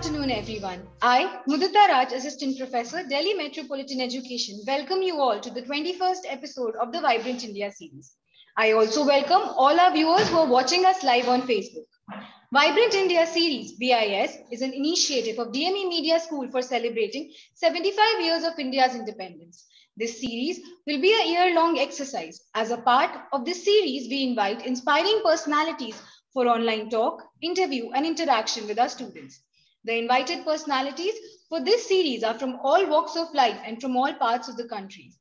afternoon, everyone. I, Mudita Raj, Assistant Professor, Delhi Metropolitan Education, welcome you all to the 21st episode of the Vibrant India series. I also welcome all our viewers who are watching us live on Facebook. Vibrant India series, VIS, is an initiative of DME Media School for celebrating 75 years of India's independence. This series will be a year-long exercise. As a part of this series, we invite inspiring personalities for online talk, interview, and interaction with our students. The invited personalities for this series are from all walks of life and from all parts of the country.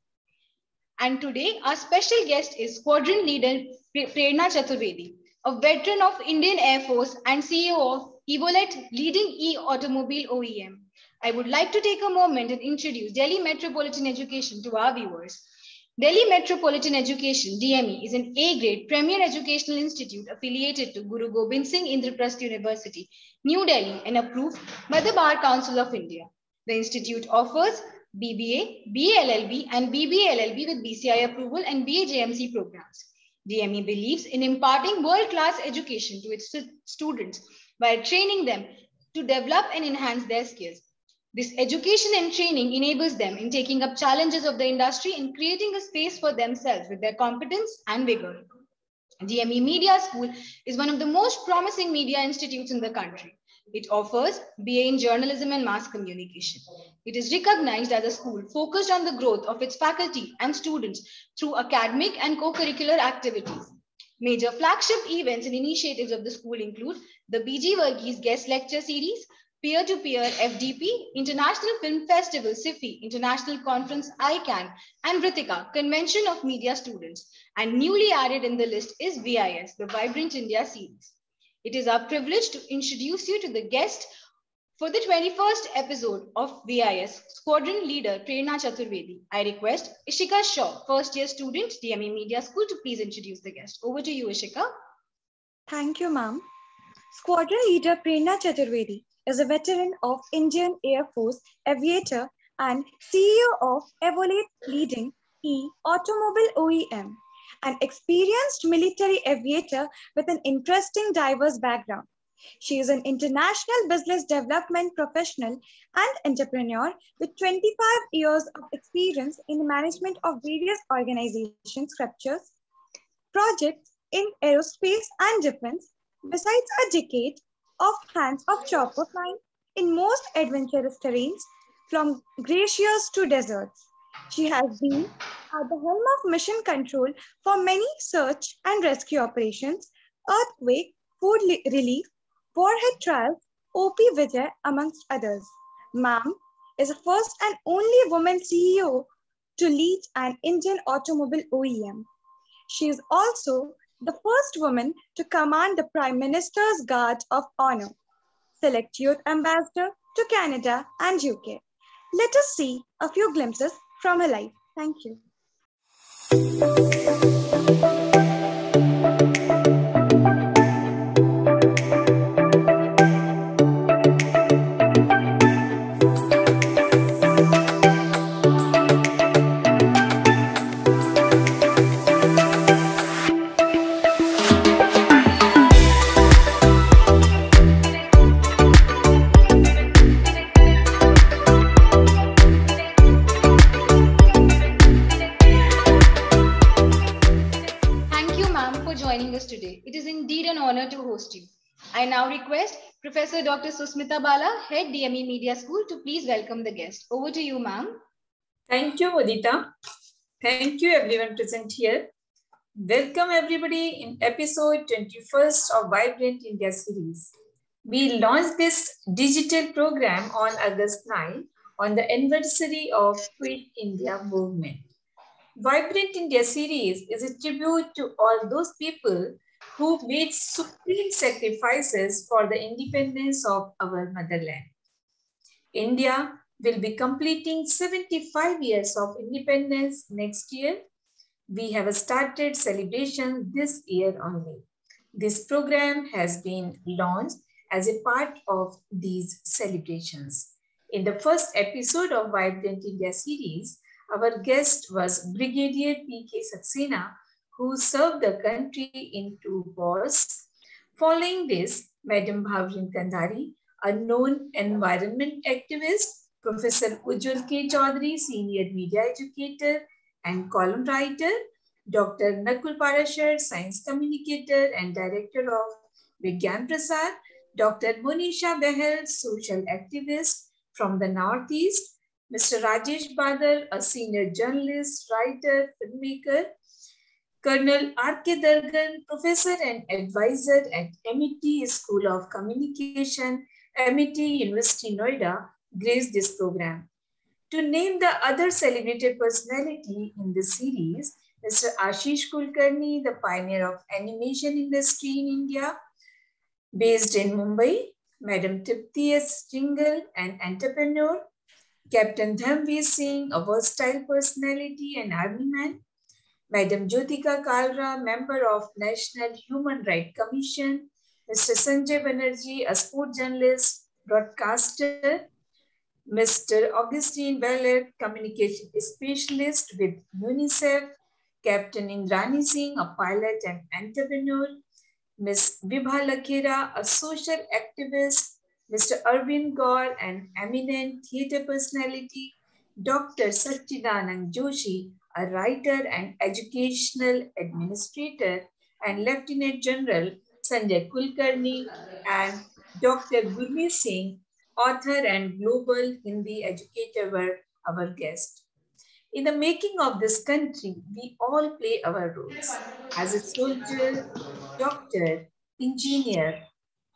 And today, our special guest is Squadron Leader Prerna Chaturvedi, a veteran of Indian Air Force and CEO of Evolet, leading e-automobile OEM. I would like to take a moment and introduce Delhi Metropolitan Education to our viewers. Delhi Metropolitan Education, DME, is an A-grade premier educational institute affiliated to Guru Gobind Singh Indraprasth University, New Delhi, and approved by the Bar Council of India. The institute offers BBA, BLLB, and BBLLB with BCI approval and BAJMC programs. DME believes in imparting world-class education to its students by training them to develop and enhance their skills. This education and training enables them in taking up challenges of the industry and creating a space for themselves with their competence and vigor. DME Media School is one of the most promising media institutes in the country. It offers BA in Journalism and Mass Communication. It is recognized as a school focused on the growth of its faculty and students through academic and co-curricular activities. Major flagship events and initiatives of the school include the BG Varghese Guest Lecture Series, Peer-to-Peer FDP, International Film Festival SIFI, International Conference ICANN, and Vritika, Convention of Media Students. And newly added in the list is VIS, the Vibrant India series. It is our privilege to introduce you to the guest for the 21st episode of VIS, Squadron Leader Prerna Chaturvedi. I request Ishika Shaw, first-year student, DME Media School, to please introduce the guest. Over to you, Ishika. Thank you, ma'am. Squadron Leader Prerna Chaturvedi is a veteran of Indian Air Force, aviator, and CEO of Evolet, leading e-automobile OEM, an experienced military aviator with an interesting, diverse background. She is an international business development professional and entrepreneur with 25 years of experience in the management of various organization structures, projects in aerospace and defense, besides a decade of hands-off chopper flying in most adventurous terrains, from glaciers to deserts. She has been at the helm of mission control for many search and rescue operations, earthquake, food relief, warhead trials, OP Vijay, amongst others. Ma'am is the first and only woman CEO to lead an Indian automobile OEM. She is also the first woman to command the Prime Minister's Guard of Honor, select youth ambassador to Canada and UK. Let us see a few glimpses from her life. Thank you. I now request Professor Dr. Susmita Bala, Head DME Media School, to please welcome the guest. Over to you, ma'am. Thank you, Mudita. Thank you, everyone present here. Welcome, everybody, in episode 21st of Vibrant India series. We launched this digital program on August 9 on the anniversary of Quit India movement. Vibrant India series is a tribute to all those people who made supreme sacrifices for the independence of our motherland. India will be completing 75 years of independence next year. We have started celebration this year only. This program has been launched as a part of these celebrations. In the first episode of Vibrant India series, our guest was Brigadier P.K. Saxena, who served the country in 2 wars. Following this, Madam Bhavrin Kandhari, a known environment activist, Professor Ujjwal K. Chaudhary, senior media educator and column writer, Dr. Nakul Parashar, science communicator and director of Vigyan Prasar, Dr. Monisha Behel, social activist from the Northeast, Mr. Rajesh Badal, a senior journalist, writer, filmmaker, Colonel R.K. Dargan, professor and advisor at MIT School of Communication, MIT University Noida, graced this program. To name the other celebrated personality in this series, Mr. Ashish Kulkarni, the pioneer of animation industry in India, based in Mumbai, Madam Tripti S. Jingle, an entrepreneur, Captain Dhamveer Singh, a versatile personality and army man, Madam Jyotika Kalra, member of National Human Rights Commission, Mr. Sanjay Banerjee, a sport journalist, broadcaster, Mr. Augustine Bellet, communication specialist with UNICEF, Captain Indrani Singh, a pilot and entrepreneur, Ms. Vibha Lakhera, a social activist, Mr. Arvind Gaur, an eminent theatre personality, Dr. Satchidanand Joshi, a writer and educational administrator, and Lieutenant General Sanjay Kulkarni, and Dr. Gurmeet Singh, author and global Hindi educator, were our guests. In the making of this country, we all play our roles as a soldier, doctor, engineer,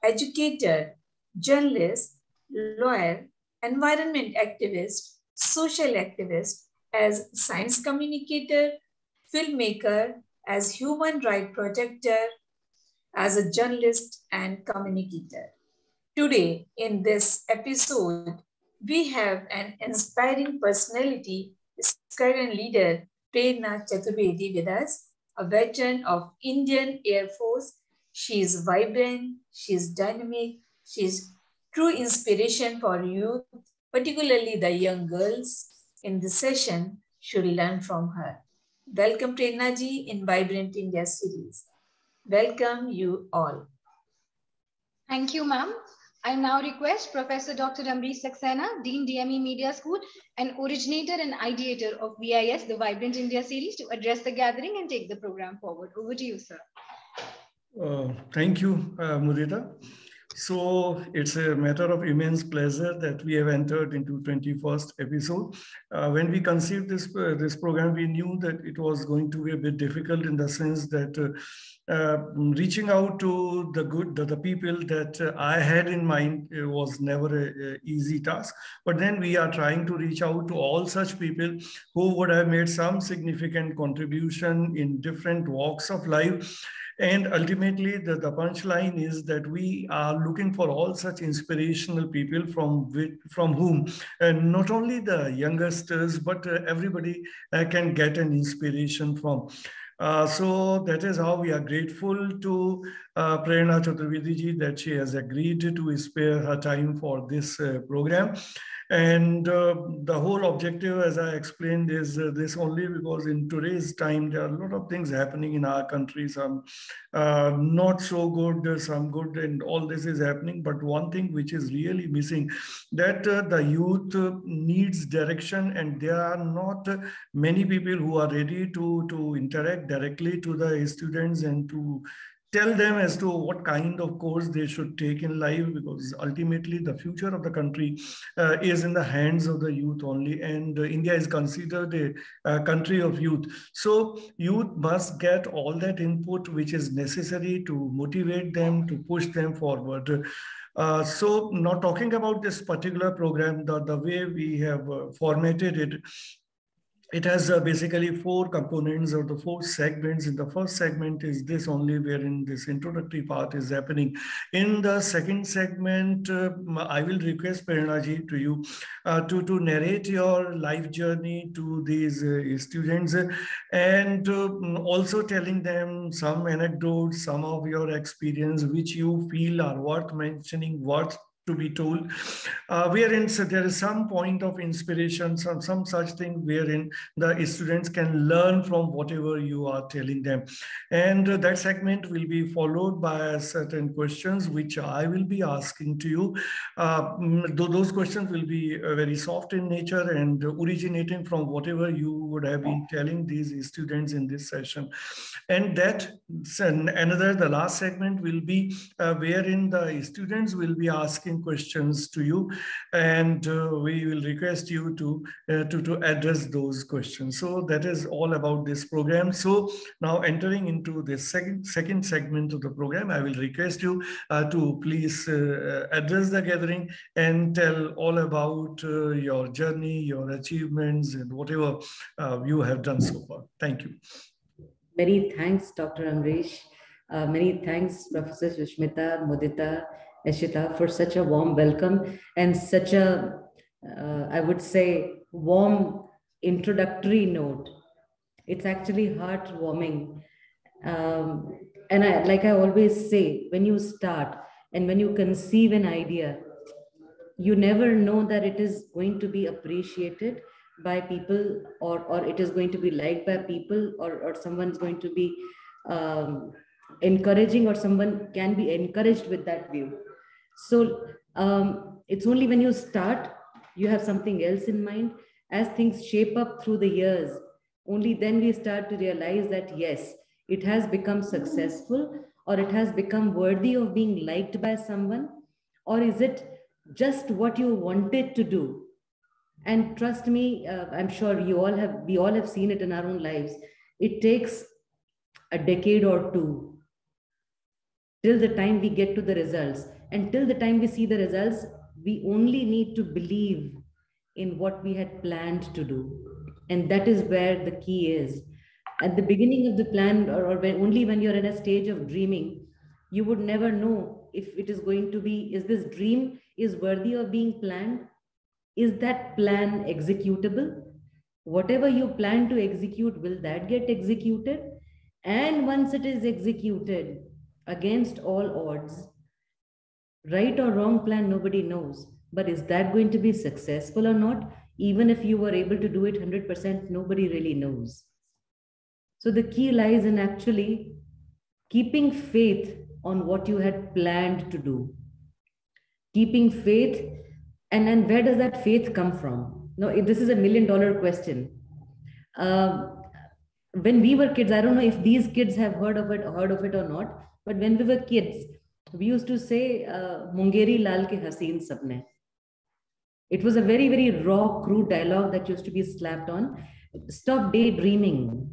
educator, journalist, lawyer, environment activist, social activist, as science communicator, filmmaker, as human rights protector, as a journalist and communicator. Today, in this episode, we have an inspiring personality, scholar and leader, Prerna Chaturvedi with us, a veteran of Indian Air Force. She is vibrant, she is dynamic, she is true inspiration for youth, particularly the young girls. In this session, should learn from her. Welcome Prerna ji in Vibrant India series. Welcome you all. Thank you, ma'am. I now request Professor Dr. Amrish Saxena, Dean DME Media School and originator and ideator of VIS, the Vibrant India series, to address the gathering and take the program forward. Over to you, sir. Thank you, Mudita. So it's a matter of immense pleasure that we have entered into 21st episode. When we conceived this program, we knew that it was going to be a bit difficult in the sense that reaching out to the people that I had in mind was never an easy task. But then we are trying to reach out to all such people who would have made some significant contribution in different walks of life. And ultimately, the punchline is that we are looking for all such inspirational people from whom not only the youngsters, but everybody can get an inspiration from. So that is how we are grateful to Prerna Chaturvedi ji that she has agreed to spare her time for this program. And the whole objective, as I explained, is this only because in today's time, there are a lot of things happening in our country, some not so good, some good, and all this is happening. But one thing which is really missing, that the youth needs direction, and there are not many people who are ready to interact directly to the students and to tell them as to what kind of course they should take in life, because ultimately the future of the country is in the hands of the youth only, and India is considered a country of youth. So youth must get all that input which is necessary to motivate them, to push them forward. So now talking about this particular program, the way we have formatted it, it has basically 4 components or the 4 segments. In the first segment is this only, wherein this introductory part is happening. In the second segment, I will request Prerna ji to you to narrate your life journey to these students, and also telling them some anecdotes, some of your experience which you feel are worth mentioning, worth to be told, wherein so there is some point of inspiration, some such thing wherein the students can learn from whatever you are telling them. And that segment will be followed by certain questions which I will be asking to you. Those questions will be very soft in nature and originating from whatever you would have been telling these students in this session. And that the last segment will be wherein the students will be asking questions to you, and we will request you to address those questions. So that is all about this program. So now entering into the second segment of the program, I will request you to please address the gathering and tell all about your journey, your achievements, and whatever you have done so far. Thank you. Many thanks, Dr. Amrish. Many thanks, Professor Sushmita, Mudita, Eshita, for such a warm welcome and such a, I would say, warm introductory note. It's actually heartwarming. And like I always say, when you start and when you conceive an idea, you never know that it is going to be appreciated by people, or it is going to be liked by people, or someone's going to be encouraging, or someone can be encouraged with that view. So it's only when you start, you have something else in mind. As things shape up through the years, only then we start to realize that yes, it has become successful, or it has become worthy of being liked by someone, or is it just what you wanted to do? And trust me, I'm sure we all have seen it in our own lives. It takes a decade or two till the time we get to the results. And till the time we see the results, we only need to believe in what we had planned to do. And that is where the key is. At the beginning of the plan, or only when you're in a stage of dreaming, you would never know if it is going to be, is this dream is worthy of being planned? Is that plan executable? Whatever you plan to execute, will that get executed? And once it is executed, against all odds, right or wrong plan, nobody knows. But is that going to be successful or not? Even if you were able to do it 100%, nobody really knows. So the key lies in actually keeping faith on what you had planned to do. Keeping faith. And then where does that faith come from? Now, this is $1 million question. When we were kids, I don't know if these kids have heard of it or not, but when we were kids, we used to say, Mungeri lal ke haseen sapne. It was a very, very raw, crude dialogue that used to be slapped on. Stop daydreaming,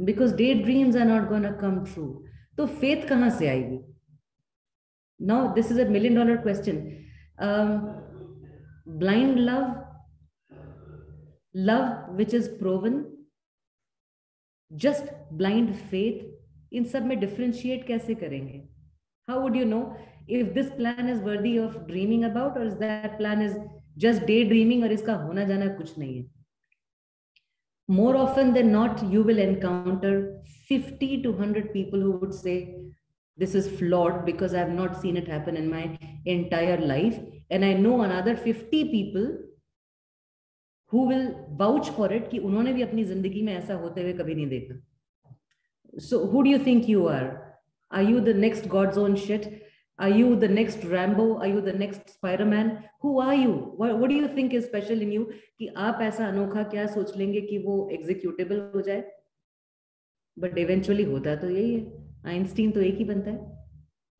because daydreams are not going to come true. So faith kahan se aayegi? Now, this is $1 million question. Blind love, love which is proven, just blind faith, in sab mein differentiate kaise karenge? How would you know if this plan is worthy of dreaming about, or is that plan is just daydreaming aur iska hona jana kuch nahi hai? More often than not, you will encounter 50 to 100 people who would say, this is flawed because I have not seen it happen in my entire life. And I know another 50 people who will vouch for it कि उन्होंने भी अपनी जिंदगी में ऐसा होते हुए कभी नहीं देखा. So who do you think you are? Are you the next God's own shit? Are you the next Rambo? Are you the next Spider-Man? Who are you? What do you think is special in you कि आप ऐसा अनोखा क्या सोच लेंगे कि वो executable हो जाए? But eventually होता तो यही है. आइंस्टीन तो एक ही बनता है.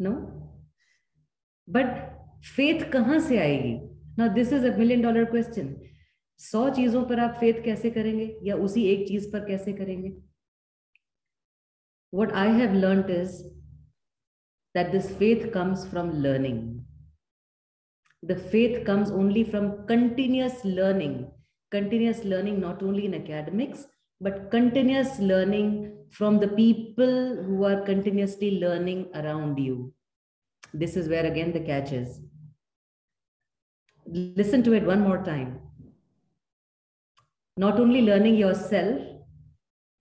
No? But faith कहाँ से आएगी? Now this is $1 million question. 100 चीजों पर आप faith कैसे करेंगे, या उसी एक चीज पर कैसे करेंगे? What I have learned is that this faith comes from learning. The faith comes only from continuous learning. Continuous learning not only in academics, but continuous learning from the people who are continuously learning around you. This is where again the catch is. Listen to it one more time. Not only learning yourself,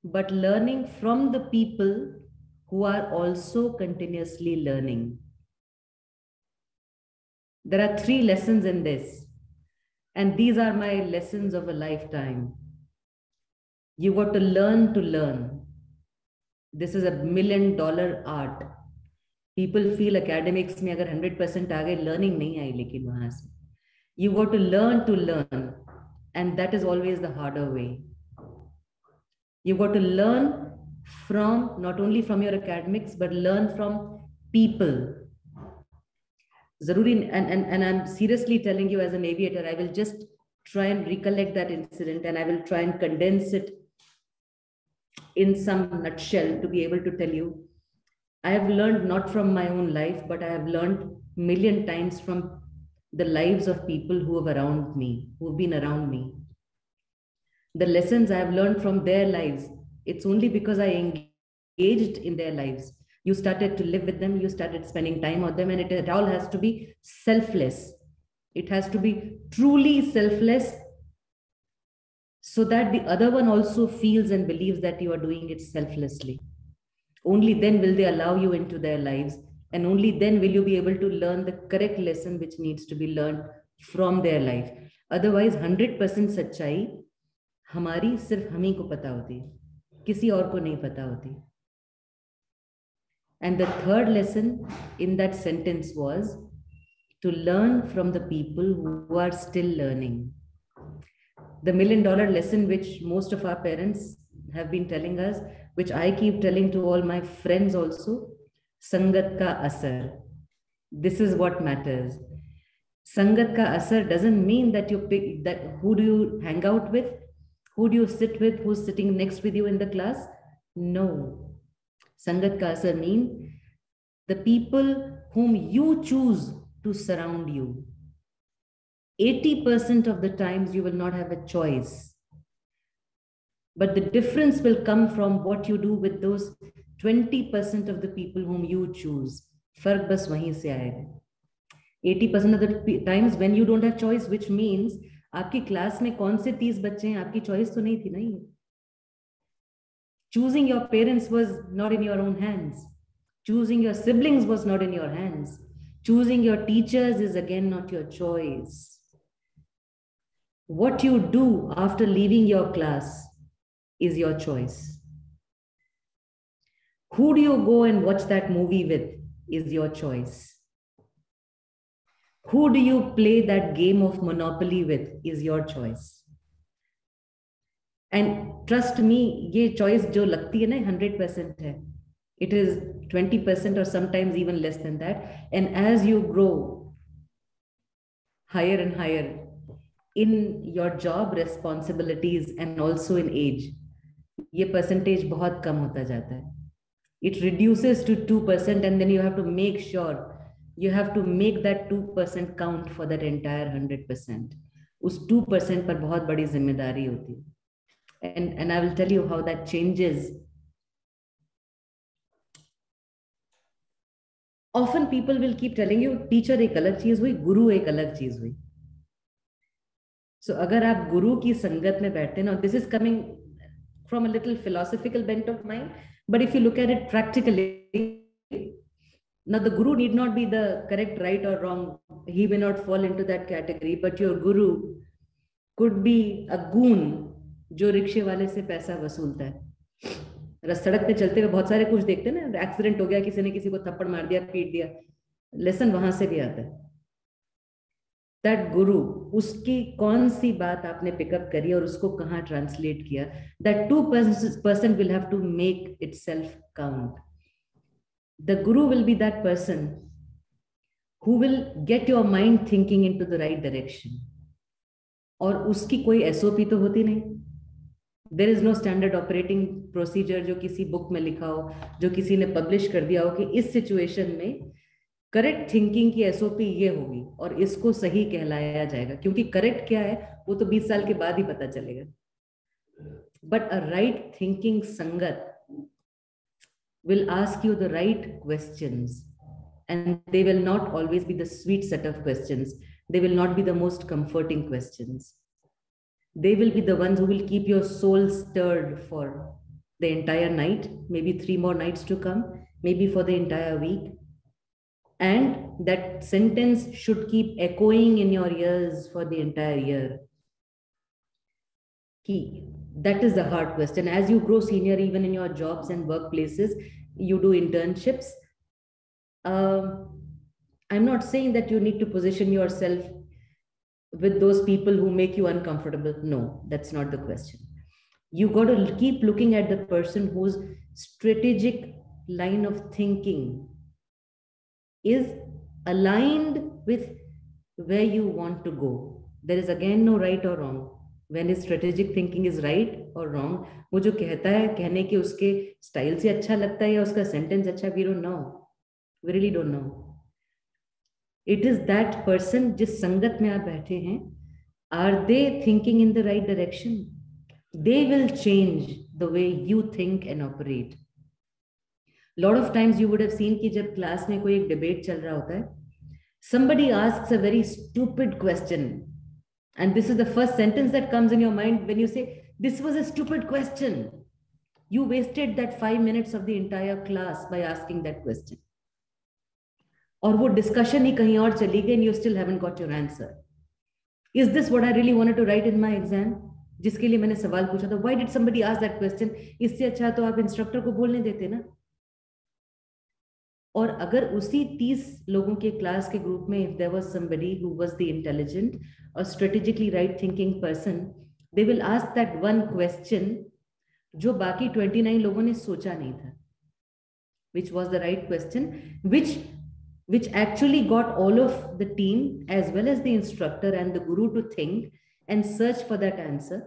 but learning from the people who are also continuously learning. There are 3 lessons in this. And these are my lessons of a lifetime. You got to learn to learn. This is a $1 million art. People feel academics में अगर 100% आ गए, learning नहीं आई लेकिन वहाँ से. You got to learn. And that is always the harder way. You got to learn from, not only from your academics, but learn from people. Zaruri, and I'm seriously telling you as an aviator, I will just try and recollect that incident and I will try and condense it in some nutshell to be able to tell you. I have learned not from my own life, but I have learned 1,000,000 times from the lives of people who have around me, who have been around me. The lessons I have learned from their lives, it's only because I engaged in their lives. You started to live with them, you started spending time with them, and it all has to be selfless. It has to be truly selfless so that the other one also feels and believes that you are doing it selflessly. Only then will they allow you into their lives, and only then will you be able to learn the correct lesson which needs to be learned from their life. Otherwise, 100% सच्चाई हमारी सिर्फ हम ही को पता होती है, किसी और को नहीं पता होती. And the third lesson in that sentence was to learn from the people who are still learning. The $1 million lesson which most of our parents have been telling us, which I keep telling to all my friends also, Sangat ka asar. This is what matters. Sangat ka asar doesn't mean that you pick that who do you hang out with, who do you sit with, who's sitting next with you in the class. No. Sangat ka asar means the people whom you choose to surround you. 80% of the times you will not have a choice. But the difference will come from what you do with those 20% of the people whom you choose. Fark bas wahin se aayega. 80% of the times when you don't have choice, which means आपकी class में कौन से 30 बच्चे हैं, आपकी choice तो नहीं थी ना ये. Choosing your parents was not in your own hands. Choosing your siblings was not in your hands. Choosing your teachers is again not your choice. What you do after leaving your class is your choice. Who do you go and watch that movie with is your choice. Who do you play that game of Monopoly with is your choice. And trust me, ये choice जो लगती है ना 100% है. It is 20% or sometimes even less than that. And as you grow higher and higher in your job responsibilities and also in age, ये percentage बहुत कम होता जाता है. It reduces to 2%, and then you have to make sure you have to make that 2% count for that entire 100%. उस 2% पर बहुत बड़ी जिम्मेदारी होती है. And I will tell you how that changes. Often people will keep telling you, teacher एक अलग चीज हुई, गुरु एक अलग चीज हुई. So अगर आप गुरु की संगत में बैठते हैं, now this is coming from a little philosophical bent of mind, but if you look at it practically, now the guru need not be the correct right or wrong. He may not fall into that category, but your guru could be a goon जो रिक्शे वाले से पैसा वसूलता है. सड़क पे चलते हुए बहुत सारे कुछ देखते हैं ना, एक्सीडेंट हो गया, किसी ने किसी को थप्पड़ मार दिया, पीट दिया, लेसन वहां से भी आता है. दैट गुरु, उसकी कौन सी बात आपने पिकअप करी और उसको कहाँ ट्रांसलेट किया, that 2% will have to make itself count. The guru will be that person who will get your mind thinking into the right direction. और उसकी कोई SOP तो होती नहीं. There is no standard operating procedure जो किसी book में लिखा हो, जो किसी ने पब्लिश कर दिया हो कि इस सिचुएशन में करेक्ट थिंकिंग की SOP ये होगी और इसको सही कहलाया जाएगा. क्योंकि करेक्ट क्या है वो तो 20 साल के बाद ही पता चलेगा. But a right thinking संगत will ask you the right questions, and they will not always be the sweet set of questions. They will not be the most comforting questions. They will be the ones who will keep your soul stirred for the entire night, maybe 3 more nights to come, maybe for the entire week. And that sentence should keep echoing in your ears for the entire year. That is the hard question. As you grow senior, even in your jobs and workplaces, you do internships. I'm not saying that you need to position yourself with those people who make you uncomfortable. No, that's not the question. You got to keep looking at the person whose strategic line of thinking is aligned with where you want to go. There is again no right or wrong. When his strategic thinking is right or wrong, वो जो कहता है कहने के उसके style से अच्छा लगता है या उसका सेंटेंस अच्छा, we don't know. We really don't know. It is that person जिस संगत में आप बैठे हैं, are they thinking in the right direction? They will change the way you think and operate. Lot of times you would have seen कि जब class में कोई एक डिबेट चल रहा होता है, somebody asks a very stupid question, and this is the first sentence that comes in your mind when you say, this was a stupid question. You wasted that 5 minutes of the entire class by asking that question. और वो discussion ही कहीं और चली गई and you still haven't got your answer. Is this what I really wanted to write in my exam? जिसके लिए मैंने सवाल पूछा था, why did somebody ask that question? इससे अच्छा तो आप इंस्ट्रक्टर को बोलने देते ना. और अगर उसी 30 लोगों के क्लास के ग्रुप में if there was somebody who was the intelligent or strategically right thinking person, they will ask that one question जो बाकी 29 लोगों ने सोचा नहीं था, which was the right question, which actually got all of the team as well as the instructor and the guru to think and search for that answer,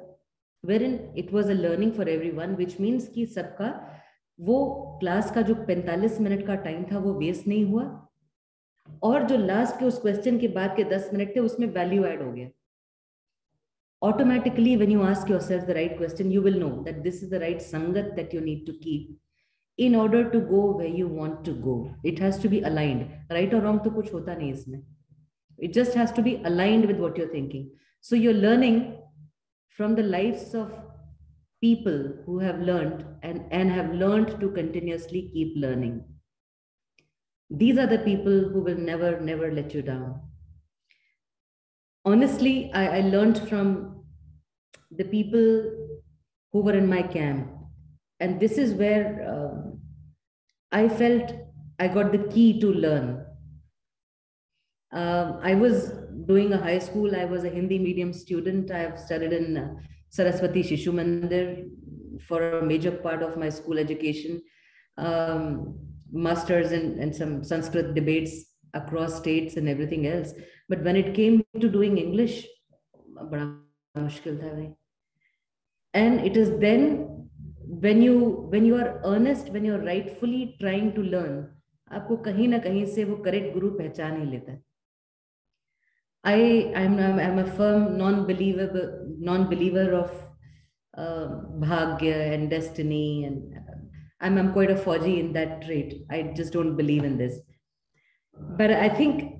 wherein it was a learning for everyone, which means कि सबका वो class का जो 45 minute का time था वो waste नहीं हुआ, और जो लास्ट के उस क्वेश्चन के बाद के 10 मिनट थे उसमें वैल्यू ऐड हो गया. Automatically, when you ask yourself the right question, you will know that this is the right sangat that you need to keep in order to go where you want to go. It has to be aligned. Right or wrong to kuch hota nahi isme. It just has to be aligned with what you're thinking. So you're learning from the lives of people who have learned and have learned to continuously keep learning. These are the people who will never let you down. Honestly, I learned from the people who were in my camp. And this is where I felt I got the key to learn. I was doing a high school. I was a Hindi medium student. I have studied in Saraswati Shishu Mandir for a major part of my school education. Masters and some Sanskrit debates across states and everything else. But when it came to doing English, bada mushkil tha bhai. And it is then when you are earnest, when you're rightfully trying to learn, आपको कहीं ना कहीं से वो correct guru पहचान ही लेता है. I'm a firm non-believer of bhagya and destiny, and I'm quite a fauji in that trait. I just don't believe in this. But I think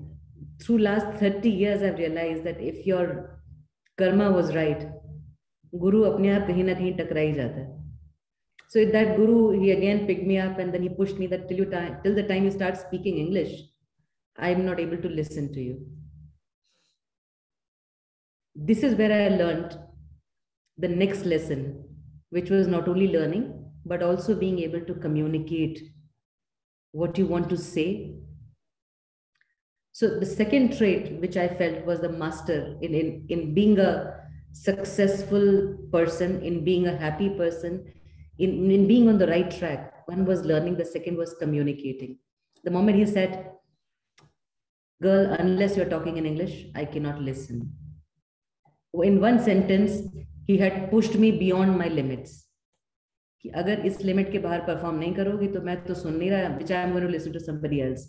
through last 30 years, I've realized that if your karma was right, guru apne aap kahin na kahin takra hi jata hai. So that guru, he again picked me up and then he pushed me that till the time you start speaking English, I'm not able to listen to you. This is where I learned the next lesson, which was not only learning, but also being able to communicate what you want to say. So the second trait, which I felt was the master in being a successful person, in being a happy person, in being on the right track. One was learning, the second was communicating. The moment he said, girl, unless you're talking in English, I cannot listen. In one sentence, he had pushed me beyond my limits. कि अगर इस limit के बाहर perform नहीं करोगी तो मैं तो सुन नहीं रहा, which I am going to listen to somebody else.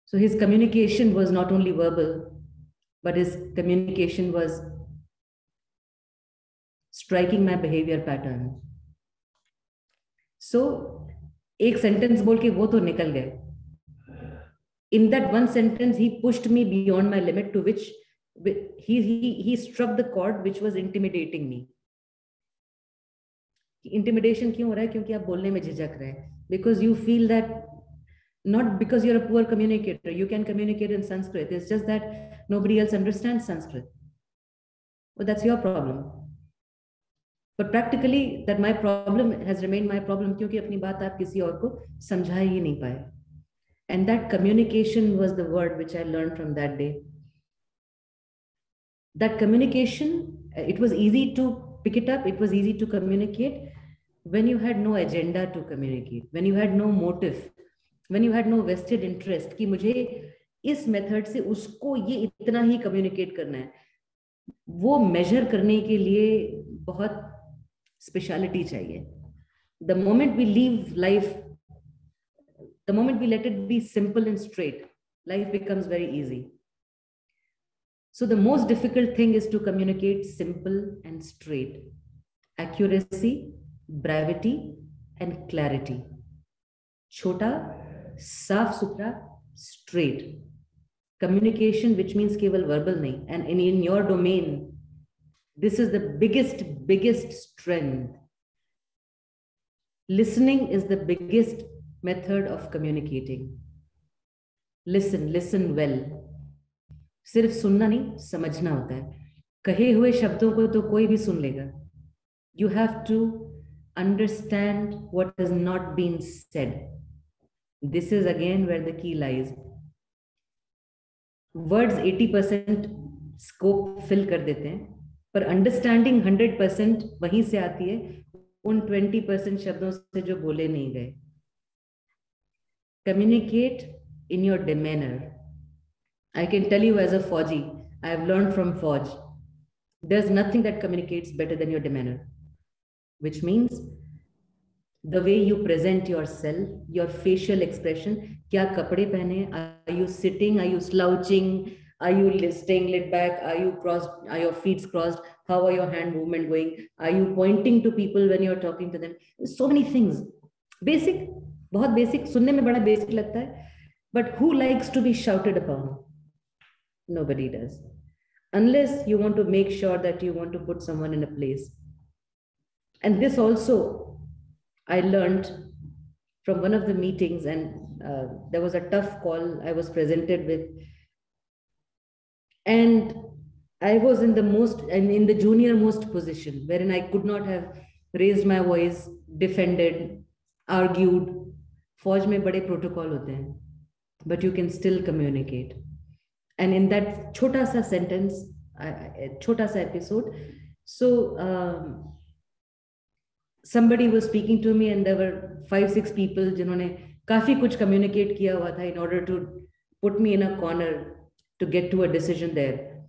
So his communication was not only verbal, but his communication was striking my behavior pattern. So एक sentence बोल के वो तो निकल गए. In that one sentence, he pushed me beyond my limit, to which he struck the chord which was intimidating me. Intimidation क्यों हो रहा है? क्योंकि आप बोलने में झिझक रहे हैं. Because you feel that Not because you're a poor communicator. You can communicate in Sanskrit. It's just that nobody else understands Sanskrit. Well, that's your problem. But practically, that my problem has remained my problem क्योंकि अपनी बात आप किसी और को समझा ही नहीं पाए. And that communication was the word which I learned from that day. That communication, it was easy to pick it up. It was easy to communicate when you had no agenda to communicate, when you had no motive, when you had no vested interest कि मुझे इस method से उसको ये इतना ही communicate करना है. वो मेजर करने के लिए बहुत स्पेशलिटी चाहिए. The moment we leave life, the moment we let it be simple and straight, life becomes very easy. So the most difficult thing is to communicate simple and straight. Accuracy, brevity, and clarity. Chota, saaf suthra, straight. Communication, which means keval verbal nahi. And in your domain, this is the biggest strength. Listening is the biggest method of communicating. Listen well. सिर्फ सुनना नहीं, समझना होता है. कहे हुए शब्दों को तो कोई भी सुन लेगा. You have to understand what has not been said. This is again where the key lies. Words 80% scope fill कर देते हैं, पर understanding 100% वहीं से आती है, उन 20% शब्दों से जो बोले नहीं गए. Communicate in your demeanor. I can tell you as a Fauji, I have learned from Fauj, there's nothing that communicates better than your demeanor, which means the way you present yourself, your facial expression, kya kapde pehne, are you sitting, are you slouching, are you staying laid back, are you crossed, are your feet crossed, how are your hand movement going, are you pointing to people when you're talking to them, so many things. Basic, बहुत basic, सुनने में बड़ा basic लगता है, but who likes to be shouted upon? Nobody does. Unless you want to make sure that you want to put someone in a place. And this also, I learned from one of the meetings, and there was a tough call I was presented with. And I was in the junior most position, wherein I could not have raised my voice, defended, argued. Fauj mein bade protocol hote hain, but you can still communicate. And in that chota sa sentence, chota sa episode, so somebody was speaking to me, and there were 5-6 people जिन्होंने काफी कुछ communicate किया हुआ था in order to put me in a corner to get to a decision there.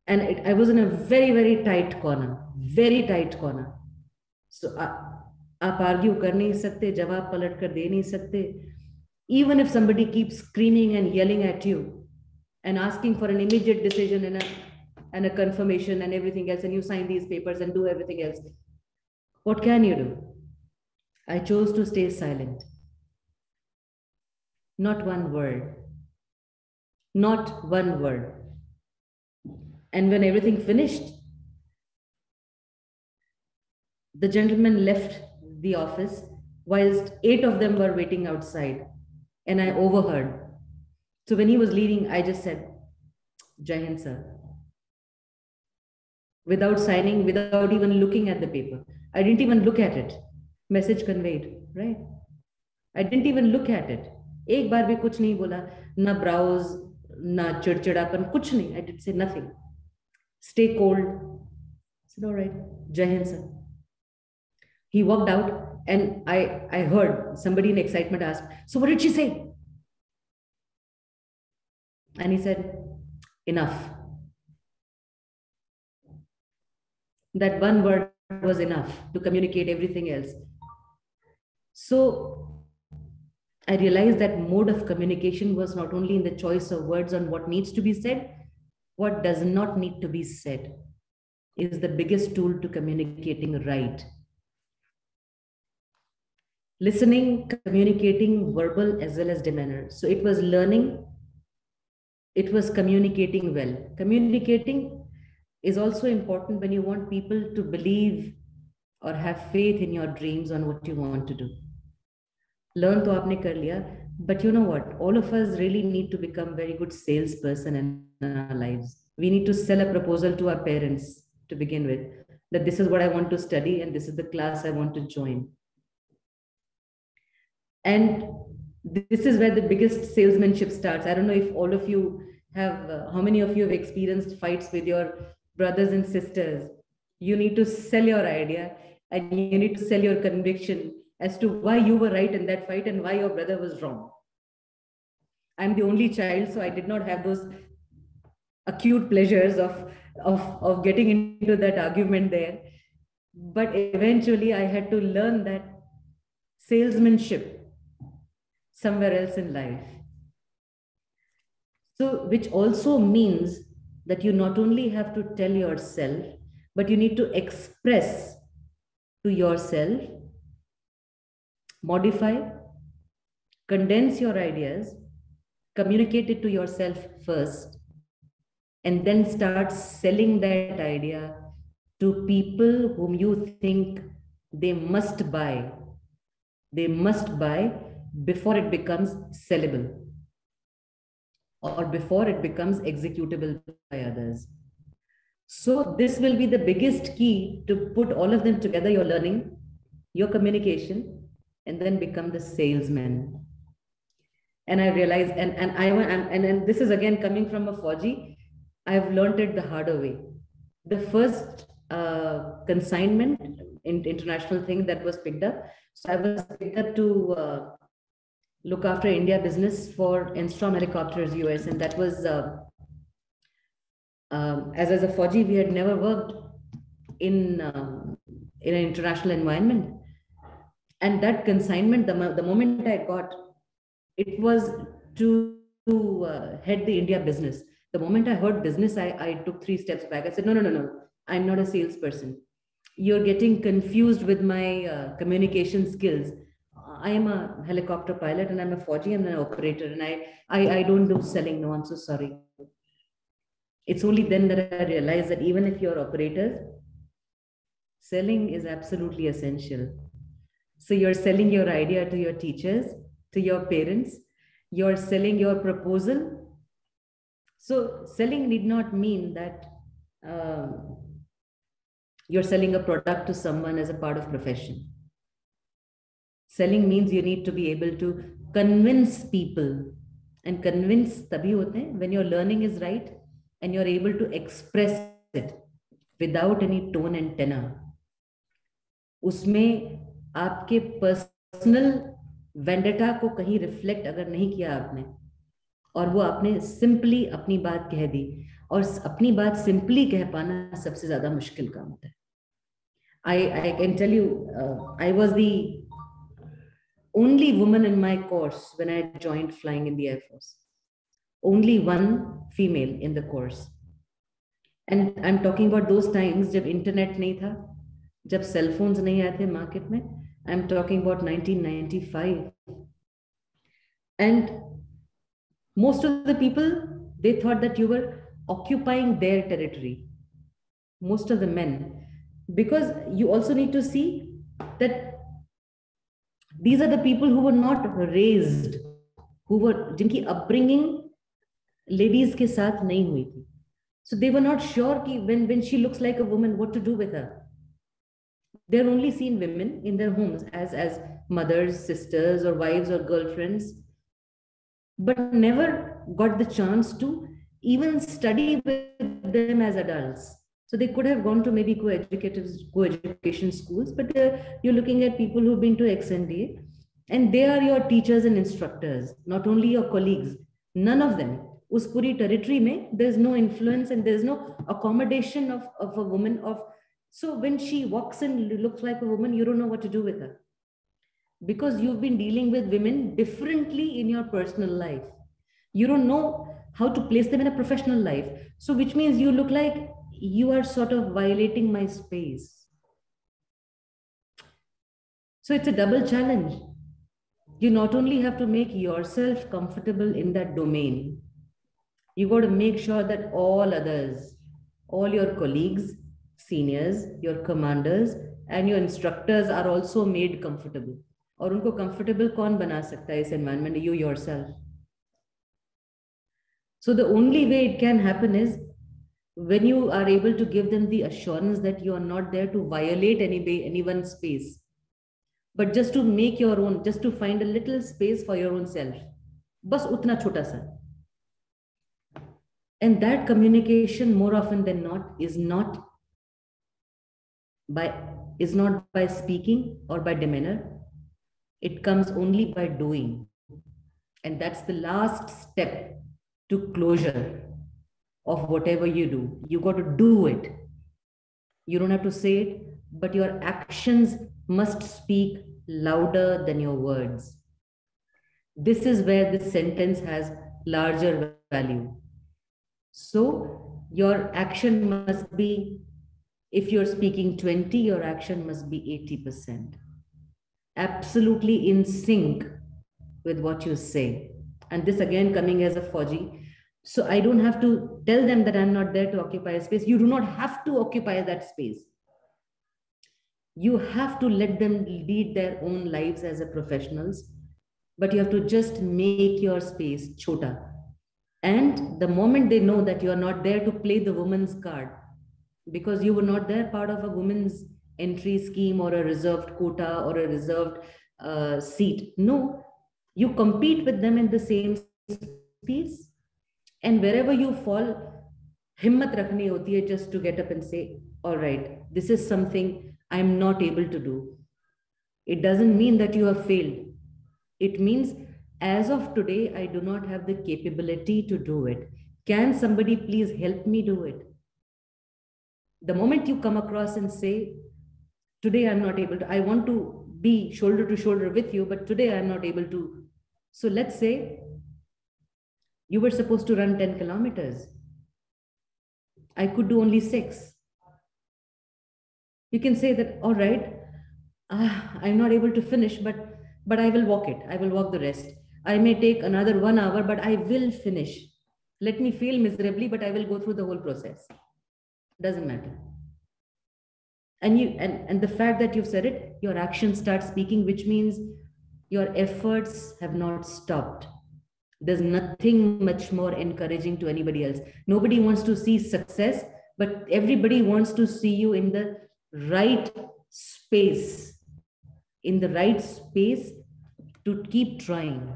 And I was in a very tight corner, very tight corner. So आप argue कर नहीं सकते, जवाब पलट कर दे नहीं सकते. Even if somebody keeps screaming and yelling at you and asking for an immediate decision and a confirmation and everything else, and you sign these papers and do everything else, what can you do? I chose to stay silent. Not one word. Not one word. And when everything finished, the gentleman left the office whilst 8 of them were waiting outside, and I overheard. So when he was leaving, I just said, Jai Hind, sir. Without signing, without even looking at the paper. I didn't even look at it. Message conveyed, right? I didn't even look at it. एक बार भी कुछ नहीं बोला, ना browse, ना चिड़चिड़ापन, कुछ नहीं. I did say nothing. Stay cold. I said, all right, Jai Hind, sir. He walked out, and I heard somebody in excitement ask, so what did she say? And he said, enough. That one word was enough to communicate everything else. So I realized that mode of communication was not only in the choice of words on what needs to be said, what does not need to be said is the biggest tool to communicating right. Listening, communicating, verbal as well as demeanor. So it was learning. It was communicating well. Communicating is also important when you want people to believe or have faith in your dreams on what you want to do. Learn to आपने कर लिया, But you know what? All of us really need to become very good salesperson in our lives. We need to sell a proposal to our parents to begin with, that this is what I want to study and this is the class I want to join. And this is where the biggest salesmanship starts. I don't know if all of you have, how many of you have experienced fights with your brothers and sisters? You need to sell your idea and you need to sell your conviction as to why you were right in that fight and why your brother was wrong. I'm the only child, so I did not have those acute pleasures of getting into that argument there. But eventually I had to learn that salesmanship somewhere else in life. So, which also means that you not only have to tell yourself, but you need to express to yourself, modify, condense your ideas, communicate it to yourself first, and then start selling that idea to people whom you think they must buy. They must buy before it becomes sellable or before it becomes executable by others. So this will be the biggest key to put all of them together, your learning, your communication, and then become the salesman. And I realized, and this is again coming from a Fauji, I've learned it the harder way. The first consignment, international thing that was picked up. So I was picked up to look after India business for Enstrom Helicopters US, and that was as a Fauji, we had never worked in an international environment, and that consignment, the moment I got, it was to head the India business. The moment I heard business, I took 3 steps back. I said, no, I'm not a salesperson. You're getting confused with my communication skills. I am a helicopter pilot and I'm a Fauji and an operator, and I don't do selling. No, I'm so sorry. It's only then that I realized that even if you're operators, selling is absolutely essential. So you're selling your idea to your teachers, to your parents, you're selling your proposal. So selling need not mean that you're selling a product to someone as a part of profession. Selling means you need to be able to convince people, and convince tabhi hote hain when your learning is right and you're able to express it without any tone and tenor. उसमें आपके personal vendetta को कहीं reflect अगर नहीं किया आपने, और वो आपने सिंपली अपनी बात कह दी, और अपनी बात सिंपली कह पाना सबसे ज्यादा मुश्किल काम होता है. I can tell you, I was the only woman in my course when I joined flying in the Air Force. Only one female in the course. And I'm talking about those times जब internet नहीं था, जब cell phones नहीं आए थे market में. I'm talking about 1995. And most of the people, they thought that you were occupying their territory. Most of the men, because you also need to see that these are the people who were not raised, who were, जिनकी upbringing ladies के साथ नहीं हुई थी. So they were not sure कि when she looks like a woman, what to do with her. They're only seen women in their homes as mothers, sisters, or wives, or girlfriends, but never got the chance to even study with them as adults. So they could have gone to maybe co-education schools, but you're looking at people who've been to XNDA, and they are your teachers and instructors, not only your colleagues. None of them. Us puri territory mein, there's no influence and there's no accommodation of a woman. So when she walks in, looks like a woman, you don't know what to do with her, because you've been dealing with women differently in your personal life. You don't know how to place them in a professional life. So which means you look like you are sort of violating my space. So it's a double challenge. You not only have to make yourself comfortable in that domain, you got to make sure that all others, all your colleagues, seniors, your commanders, and your instructors are also made comfortable, और उनको comfortable कौन बना सकता है इस environment? You yourself. So the only way it can happen is when you are able to give them the assurance that you are not there to violate anyone's space, but just to make your own, just to find a little space for your own self. Bas utna chota sa. And that communication more often than not is not by speaking or by demeanor. It comes only by doing. And that's the last step to closure of whatever you do. You got to do it. You don't have to say it, but your actions must speak louder than your words. This is where this sentence has larger value. So your action must be, if you're speaking 20, your action must be 80%. Absolutely in sync with what you say. And this again coming as a Fauji. So I don't have to tell them that I'm not there to occupy a space. You do not have to occupy that space. You have to let them lead their own lives as a professionals, but you have to just make your space chota. And the moment they know that you are not there to play the woman's card, because you were not there part of a woman's entry scheme or a reserved quota or a reserved seat. No, you compete with them in the same space. And wherever you fall, himmat rakhni hoti hai just to get up and say, all right, this is something I'm not able to do. It doesn't mean that you have failed. It means as of today, I do not have the capability to do it. Can somebody please help me do it? The moment you come across and say, today I'm not able to, I want to be shoulder to shoulder with you, but today I'm not able to. So let's say you were supposed to run 10 kilometers. I could do only 6. You can say that, all right, I'm not able to finish, but I will walk it. I will walk the rest. I may take another 1 hour, but I will finish. Let me fail miserably, but I will go through the whole process. Doesn't matter. And the fact that you've said it, your actions start speaking, which means your efforts have not stopped. There's nothing much more encouraging to anybody else. Nobody wants to see success, but everybody wants to see you in the right space, to keep trying.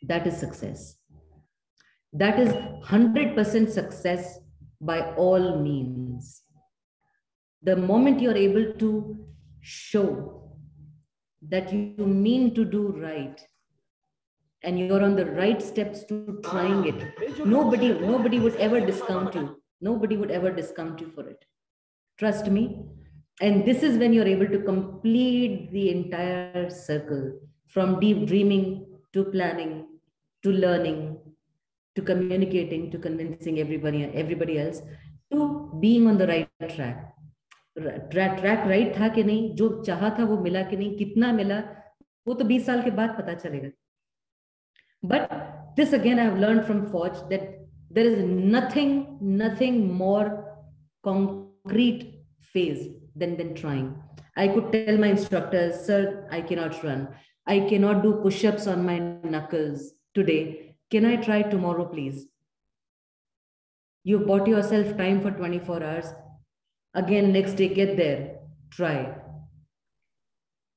That is success. That is 100% success by all means. The moment you're able to show that you mean to do right, and you're on the right steps to trying it, nobody would ever discount you. Nobody would ever discount you for it. Trust me. And this is when you're able to complete the entire circle, from deep dreaming to planning, to learning, to communicating, to convincing everybody else, to being on the right track. Track right था कि नहीं, जो चाहा था वो मिला कि नहीं, कितना मिला, वो तो 20 साल के बाद पता चलेगा. But this again, I have learned from Forge that there is nothing more concrete phase than trying. I could tell my instructors, sir, I cannot run. I cannot do push-ups on my knuckles today. Can I try tomorrow, please? You bought yourself time for 24 hours. Again, next day, get there, try.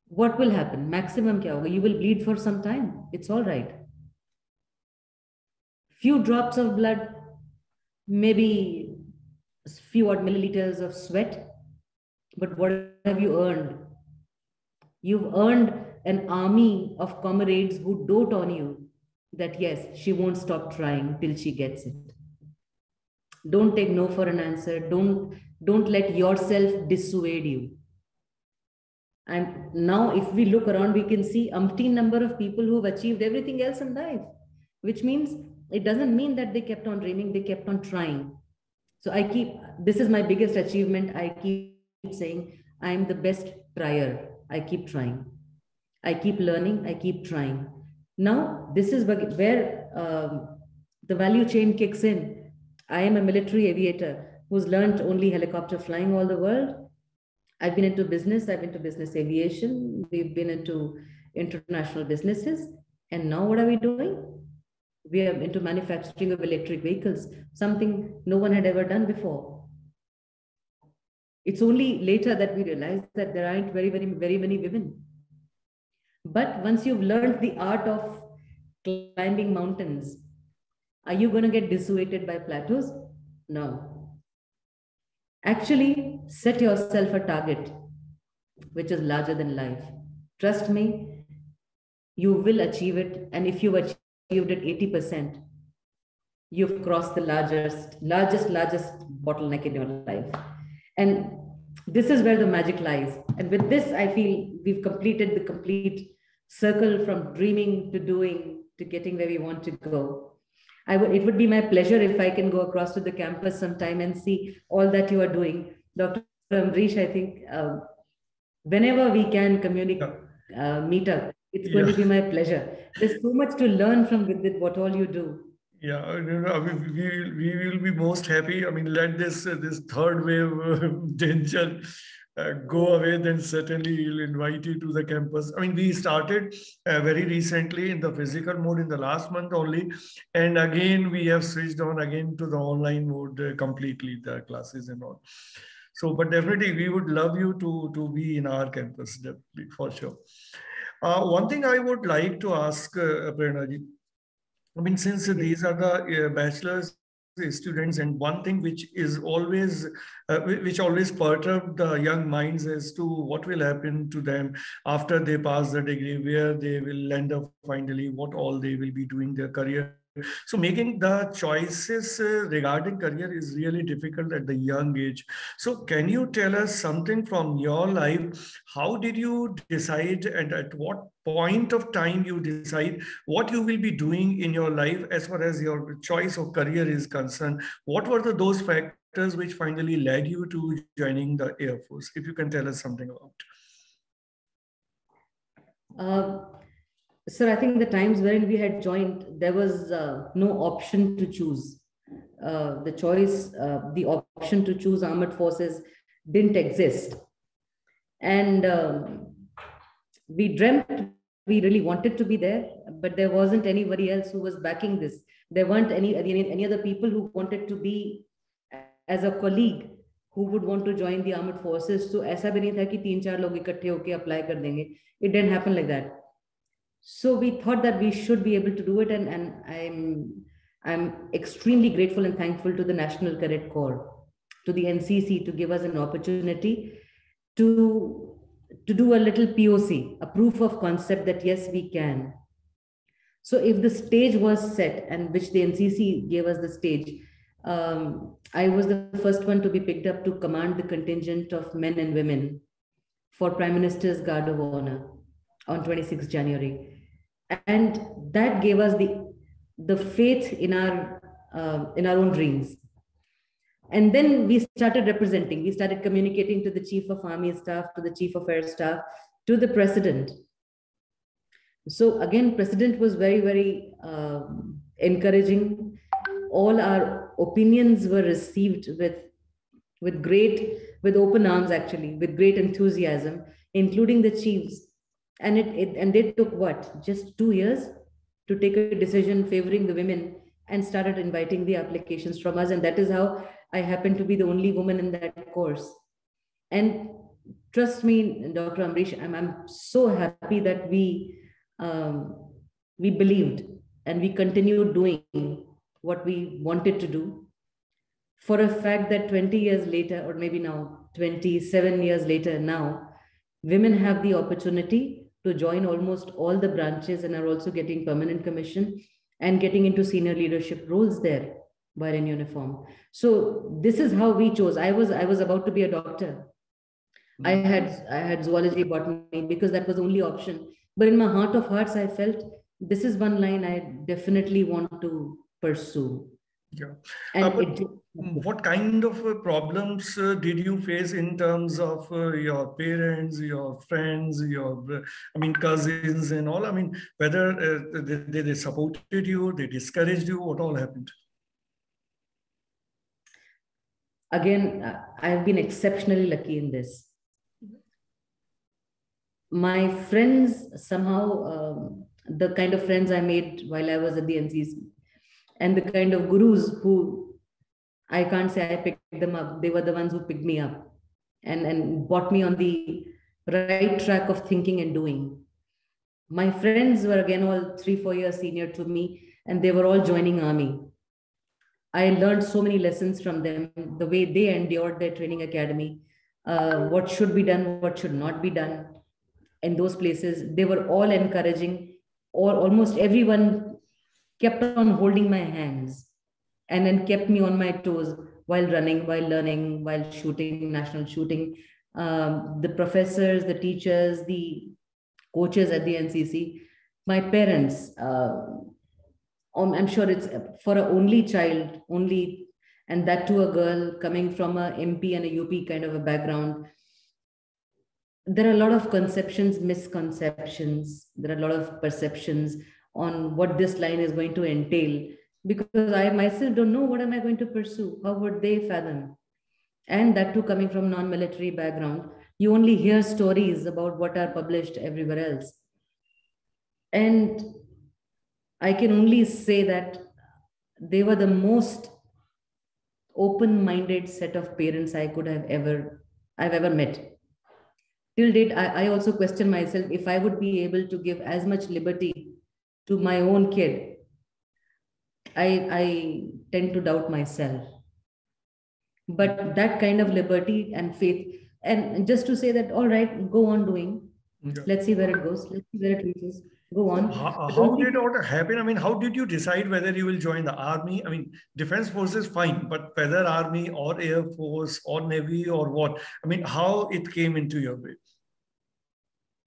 What will happen? Maximum kya hoga? You will bleed for some time. It's all right. Few drops of blood, maybe a few odd milliliters of sweat. But what have you earned? You've earned an army of comrades who dote on you, that yes, she won't stop trying till she gets it. Don't take no for an answer. Don't let yourself dissuade you. And now if we look around, we can see umpteen number of people who've achieved everything else in life, which means it doesn't mean that they kept on dreaming, they kept on trying. So this is my biggest achievement. I keep saying, I'm the best trier. I keep trying. I keep learning. I keep trying. Now, this is where the value chain kicks in. I am a military aviator who's learned only helicopter flying all the world. I've been into business. I've been into business aviation. We've been into international businesses. And now what are we doing? We are into manufacturing of electric vehicles, something no one had ever done before. It's only later that we realize that there aren't very many women. But once you've learned the art of climbing mountains, are you going to get dissuaded by plateaus? No. Actually, set yourself a target which is larger than life. Trust me, you will achieve it. And if you've achieved it 80%, you've crossed the largest bottleneck in your life. And this is where the magic lies. And with this, I feel we've completed the complete circle from dreaming to doing to getting where we want to go. It would be my pleasure if I can go across to the campus sometime and see all that you are doing. Dr. Amrish, I think whenever we can meet up, it's going to be my pleasure. There's so much to learn from with what all you do. Yeah, I mean, we will be most happy. I mean, let this third wave danger go away, then certainly we'll invite you to the campus. I mean, we started very recently in the physical mode in the last month only. And again, we have switched on again to the online mode completely, the classes and all. So, but definitely we would love you to be in our campus, definitely, for sure. One thing I would like to ask Prerna ji, I mean, since these are the bachelor's students, and one thing which is always, which always perturbs the young minds as to what will happen to them after they pass the degree, where they will end up finally, what all they will be doing their career. So making the choices regarding career is really difficult at the young age. So can you tell us something from your life? How did you decide, and at what point of time you decide what you will be doing in your life as far as your choice of career is concerned? What were those factors which finally led you to joining the Air Force? If you can tell us something about. Sir, I think the times wherein we had joined, there was no option to choose. The option to choose armed forces didn't exist. And we dreamt, we really wanted to be there, but there wasn't anybody else who was backing this. There weren't any other people who wanted to be as a colleague who would want to join the armed forces. So ऐसा भी नहीं था कि 3-4 लोग इकट्ठे होके apply कर देंगे. It didn't happen like that. So we thought that we should be able to do it, and I'm extremely grateful and thankful to the National Cadet Corps, to the NCC, to give us an opportunity to do a little POC, a proof of concept that yes, we can. So if the stage was set, and which the NCC gave us the stage, I was the first one to be picked up to command the contingent of men and women for Prime Minister's Guard of Honor on 26th January. And that gave us the faith in our own dreams. And then we started representing. We started communicating to the Chief of Army Staff, to the Chief of Air Staff, to the President. So again, President was very encouraging. All our opinions were received with open arms, actually, with great enthusiasm, including the chiefs. And they took what, just 2 years to take a decision favoring the women, and started inviting the applications from us. And that is how I happened to be the only woman in that course. And trust me, Dr. Amrish, I'm so happy that we believed and we continued doing what we wanted to do. For a fact that 20 years later, or maybe now 27 years later now, women have the opportunity to join almost all the branches and are also getting permanent commission and getting into senior leadership roles there while in uniform. So this is how we chose. I was about to be a doctor. I had zoology, botany, because that was the only option. But in my heart of hearts, I felt this is one line I definitely want to pursue. Yeah. What kind of problems did you face in terms of your parents, your friends, cousins and all? I mean, whether they supported you, they discouraged you, what all happened? Again, I've been exceptionally lucky in this. my friends somehow, the kind of friends I made while I was at the NCC, and the kind of gurus who, I can't say I picked them up, they were the ones who picked me up and brought me on the right track of thinking and doing. My friends were again all 3-4 years senior to me, and they were all joining army. I learned so many lessons from them, the way they endured their training academy, what should be done, what should not be done in those places. They were all encouraging, or almost everyone kept on holding my hands and then kept me on my toes while running, while learning, while shooting, national shooting. The professors, the teachers, the coaches at the NCC, my parents, I'm sure it's for an only child, and that to a girl coming from a MP and a UP kind of a background. There are a lot of conceptions, misconceptions. There are a lot of perceptions on what this line is going to entail, because I myself don't know what am I going to pursue. How would they fathom? And that too coming from non-military background, you only hear stories about what are published everywhere else. And I can only say that they were the most open-minded set of parents I've ever met. Till date, I also question myself if I would be able to give as much liberty to my own kid. I tend to doubt myself. But that kind of liberty and faith, and just to say that, all right, go on doing. Yeah. Let's see where it goes. Let's see where it reaches. Go on. How did it happen? I mean, how did you decide whether you will join the army? I mean, defense forces, fine, but whether army or air force or navy or what? I mean, how it came into your way?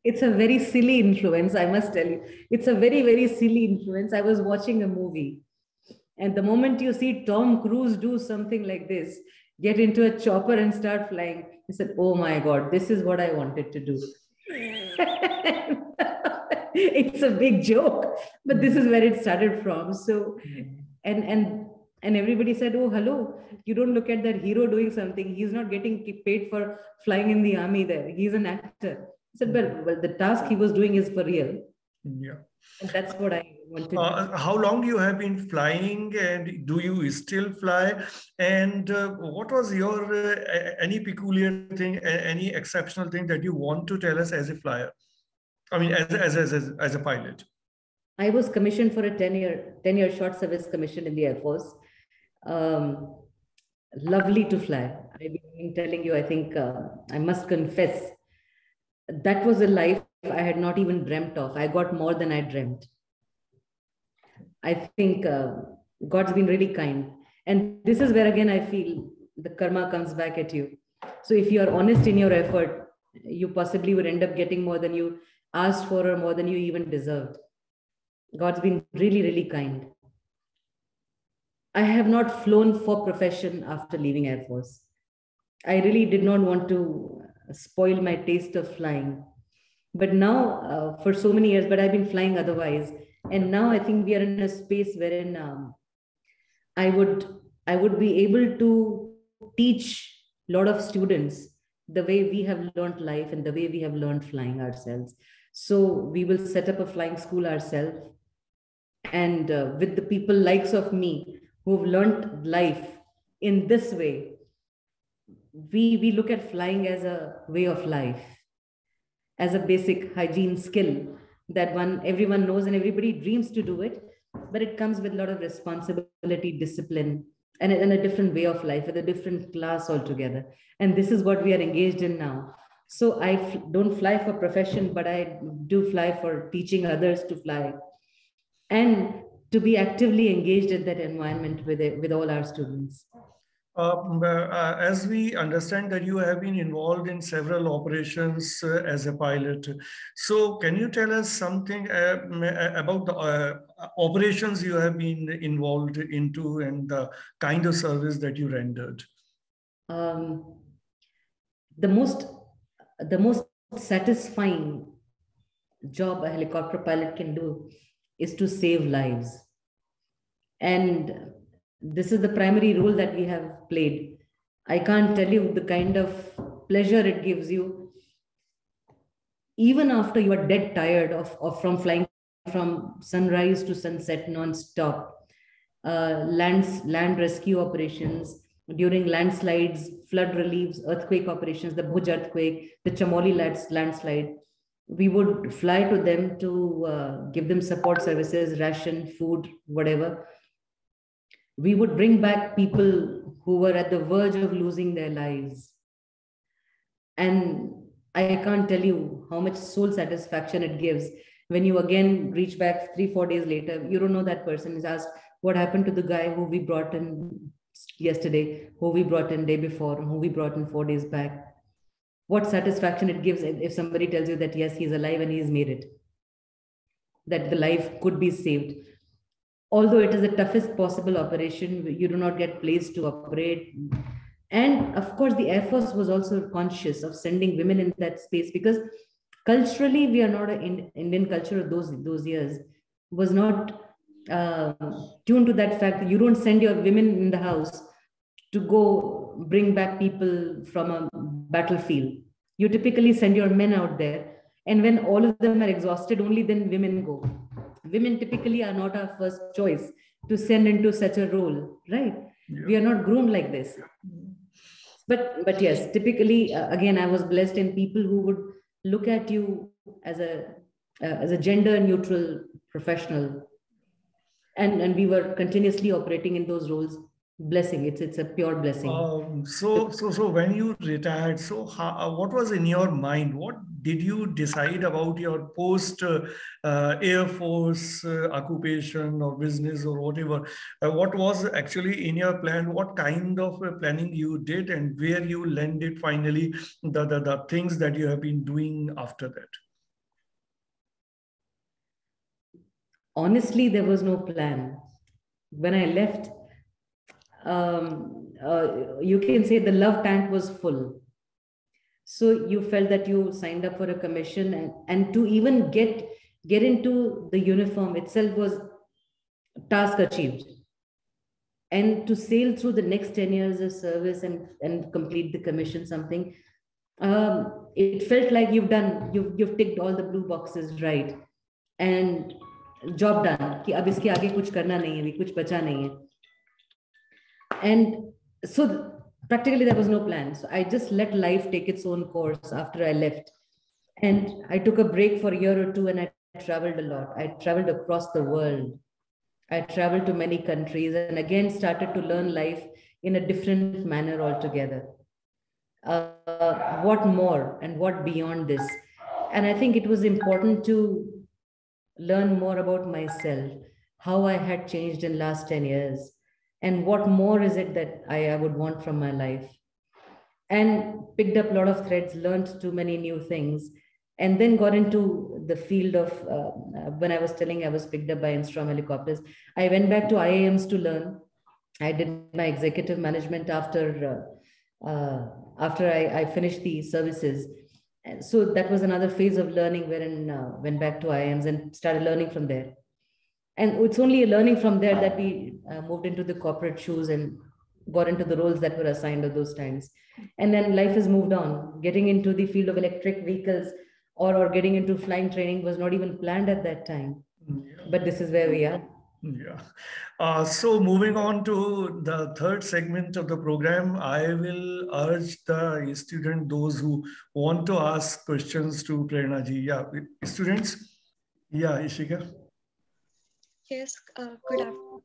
It's a very silly influence, I must tell you. It's a very, very silly influence. I was watching a movie, and the moment you see Tom Cruise do something like this, get into a chopper and start flying, I said, oh my God, this is what I wanted to do. It's a big joke, but this is where it started from. So, and everybody said, oh, hello, you don't look at that hero doing something. He's not getting paid for flying in the army there. He's an actor. I said, well, the task he was doing is for real. Yeah. And that's what I wanted. How long you have been flying, and do you still fly? And what was your, any peculiar thing, any exceptional thing that you want to tell us as a flyer? I mean, as a pilot. I was commissioned for a 10-year short service commission in the Air Force. Lovely to fly. I've been telling you, I think I must confess, that was a life I had not even dreamt of. I got more than I dreamt. I think God's been really kind. And this is where, again, I feel the karma comes back at you. So if you are honest in your effort, you possibly would end up getting more than you asked for or more than you even deserved. God's been really, really kind. I have not flown for profession after leaving Air Force. I really did not want to spoil my taste of flying. But now, for so many years, but I've been flying otherwise. And now I think we are in a space wherein I would be able to teach a lot of students the way we have learned life and the way we have learned flying ourselves. So we will set up a flying school ourselves. And with the people likes of me who have learned life in this way, we look at flying as a way of life, as a basic hygiene skill that everyone knows and everybody dreams to do it, but it comes with a lot of responsibility, discipline, and a different way of life, with a different class altogether. And this is what we are engaged in now. So I don't fly for profession, but I do fly for teaching others to fly and to be actively engaged in that environment with all our students. As we understand that you have been involved in several operations as a pilot. So can you tell us something about the operations you have been involved into and the kind of service that you rendered? The most satisfying job a helicopter pilot can do is to save lives. And this is the primary role that we have played. I can't tell you the kind of pleasure it gives you even after you are dead tired of from flying from sunrise to sunset non-stop, land rescue operations, during landslides, flood reliefs, earthquake operations, the Bhuj earthquake, the Chamoli landslide, we would fly to them to give them support services, ration, food, whatever. We would bring back people who were at the verge of losing their lives. And I can't tell you how much soul satisfaction it gives when you again reach back 3-4 days later. You don't know that person, is asked, what happened to the guy who we brought in yesterday, who we brought in day before, who we brought in 4 days back. What satisfaction it gives if somebody tells you that, yes, he's alive and he's made it, that the life could be saved. Although it is the toughest possible operation, you do not get placed to operate. And of course, the Air Force was also conscious of sending women in that space, because culturally, we are not an Indian culture of those years was not tuned to that fact that you don't send your women in the house to go bring back people from a battlefield. You typically send your men out there. And when all of them are exhausted, only then women go. Women typically are not our first choice to send into such a role, right? Yeah. We are not groomed like this. But yes, typically, again, I was blessed in people who would look at you as a gender neutral professional. And we were continuously operating in those roles. Blessing, it's a pure blessing. So when you retired, so what was in your mind? What did you decide about your post Air Force occupation or business or whatever? What was actually in your plan? What kind of planning you did, and where you landed finally? The things that you have been doing after that. Honestly, there was no plan. When I left, you can say the love tank was full. So you felt that you signed up for a commission, and to even get into the uniform itself was task achieved. And to sail through the next 10 years of service and complete the commission, something, it felt like you've ticked all the blue boxes, right? And job done. कि अब इसके आगे कुछ करना नहीं है, कुछ बचा नहीं है. And so practically there was no plan. So I just let life take its own course after I left. And I took a break for a year or two, and I traveled a lot. I traveled across the world. I traveled to many countries, and again started to learn life in a different manner altogether. What more and what beyond this? And I think it was important to learn more about myself, how I had changed in the last 10 years. And what more is it that I would want from my life? And picked up a lot of threads, learned too many new things, and then got into the field of, when I was telling I was picked up by Instrom Helicopters, I went back to IIMs to learn. I did my executive management after I finished the services. And so that was another phase of learning, wherein went back to IIMs and started learning from there. And it's only learning from there that we moved into the corporate shoes and got into the roles that were assigned at those times. And then life has moved on. Getting into the field of electric vehicles or getting into flying training was not even planned at that time. Yeah. But this is where we are. Yeah. So moving on to the third segment of the program, I will urge the students, those who want to ask questions to Prerna ji. Yeah, students. Yeah, Ishika. Yes, good afternoon.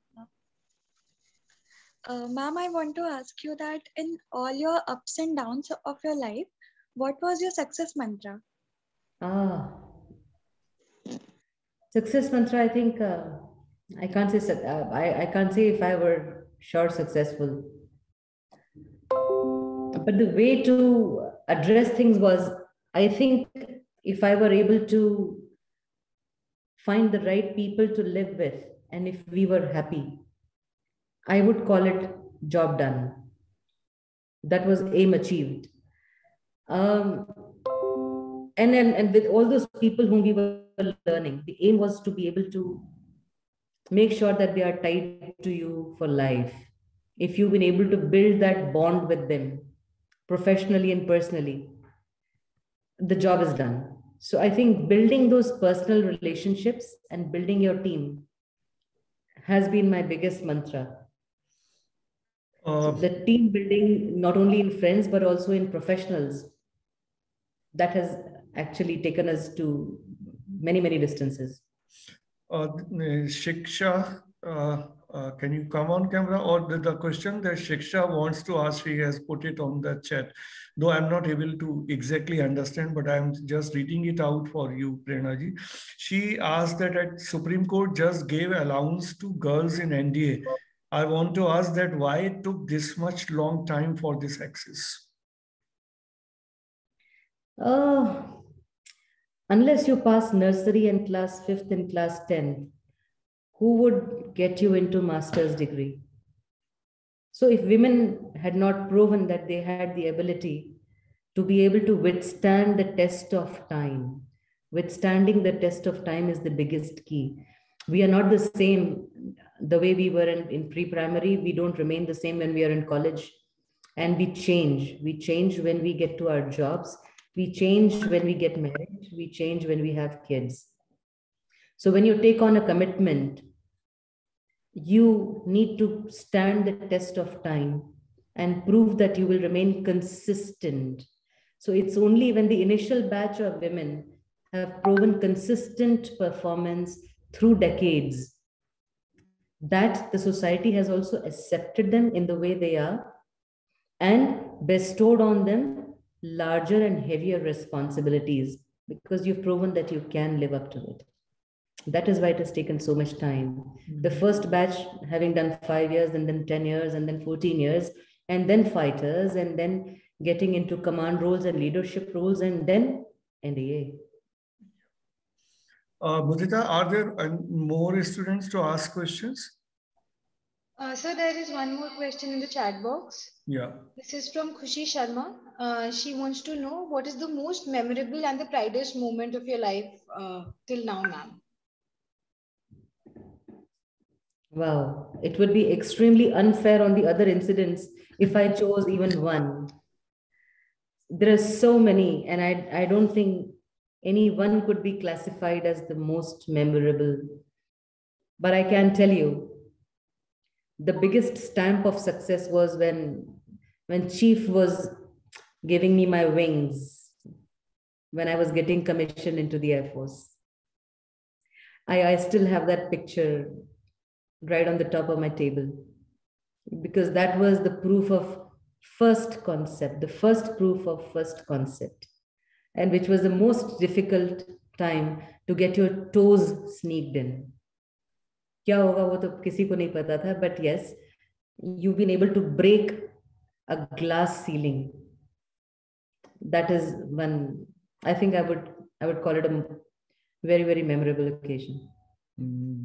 Ma'am, I want to ask you that in all your ups and downs of your life, what was your success mantra? Success mantra, I think, I can't say, I can't say if I were sure successful. But the way to address things was, I think if I were able to find the right people to live with, and if we were happy, I would call it job done. That was aim achieved. And with all those people whom we were learning, the aim was to be able to make sure that they are tied to you for life. If you've been able to build that bond with them, professionally and personally, the job is done. So I think building those personal relationships and building your team has been my biggest mantra. So the team building, not only in friends, but also in professionals, that has actually taken us to many, many distances. Shiksha, can you come on camera? Or the question that Shiksha wants to ask, she has put it on the chat. Though I'm not able to exactly understand, but I'm just reading it out for you, Prerna ji. She asked that at Supreme Court just gave allowance to girls in NDA. I want to ask that why it took this much long time for this access. Unless you pass nursery and class 5th and class 10th, who would get you into master's degree? So if women had not proven that they had the ability to be able to withstand the test of time, withstanding the test of time is the biggest key. We are not the same the way we were in pre-primary. We don't remain the same when we are in college. And we change. We change when we get to our jobs. We change when we get married. We change when we have kids. So when you take on a commitment, you need to stand the test of time and prove that you will remain consistent. So it's only when the initial batch of women have proven consistent performance through decades that the society has also accepted them in the way they are and bestowed on them larger and heavier responsibilities because you've proven that you can live up to it. That is why it has taken so much time. The first batch having done 5 years and then 10 years and then 14 years and then fighters and then getting into command roles and leadership roles and then NDA. Mudita, are there more students to ask questions? So there is one more question in the chat box. Yeah. This is from Khushi Sharma. She wants to know what is the most memorable and the proudest moment of your life till now, ma'am? Wow, it would be extremely unfair on the other incidents if I chose even one. There are so many, and I don't think any one could be classified as the most memorable. But I can tell you, the biggest stamp of success was when Chief was giving me my wings, when I was getting commissioned into the Air Force. I still have that picture right on the top of my table, because that was the proof of first concept, the first proof of first concept, and which was the most difficult time to get your toes sneaked in. Kya hoga wo to kisi ko nahi pata tha, but yes, you've been able to break a glass ceiling. That is one, I think I would call it a very, very memorable occasion.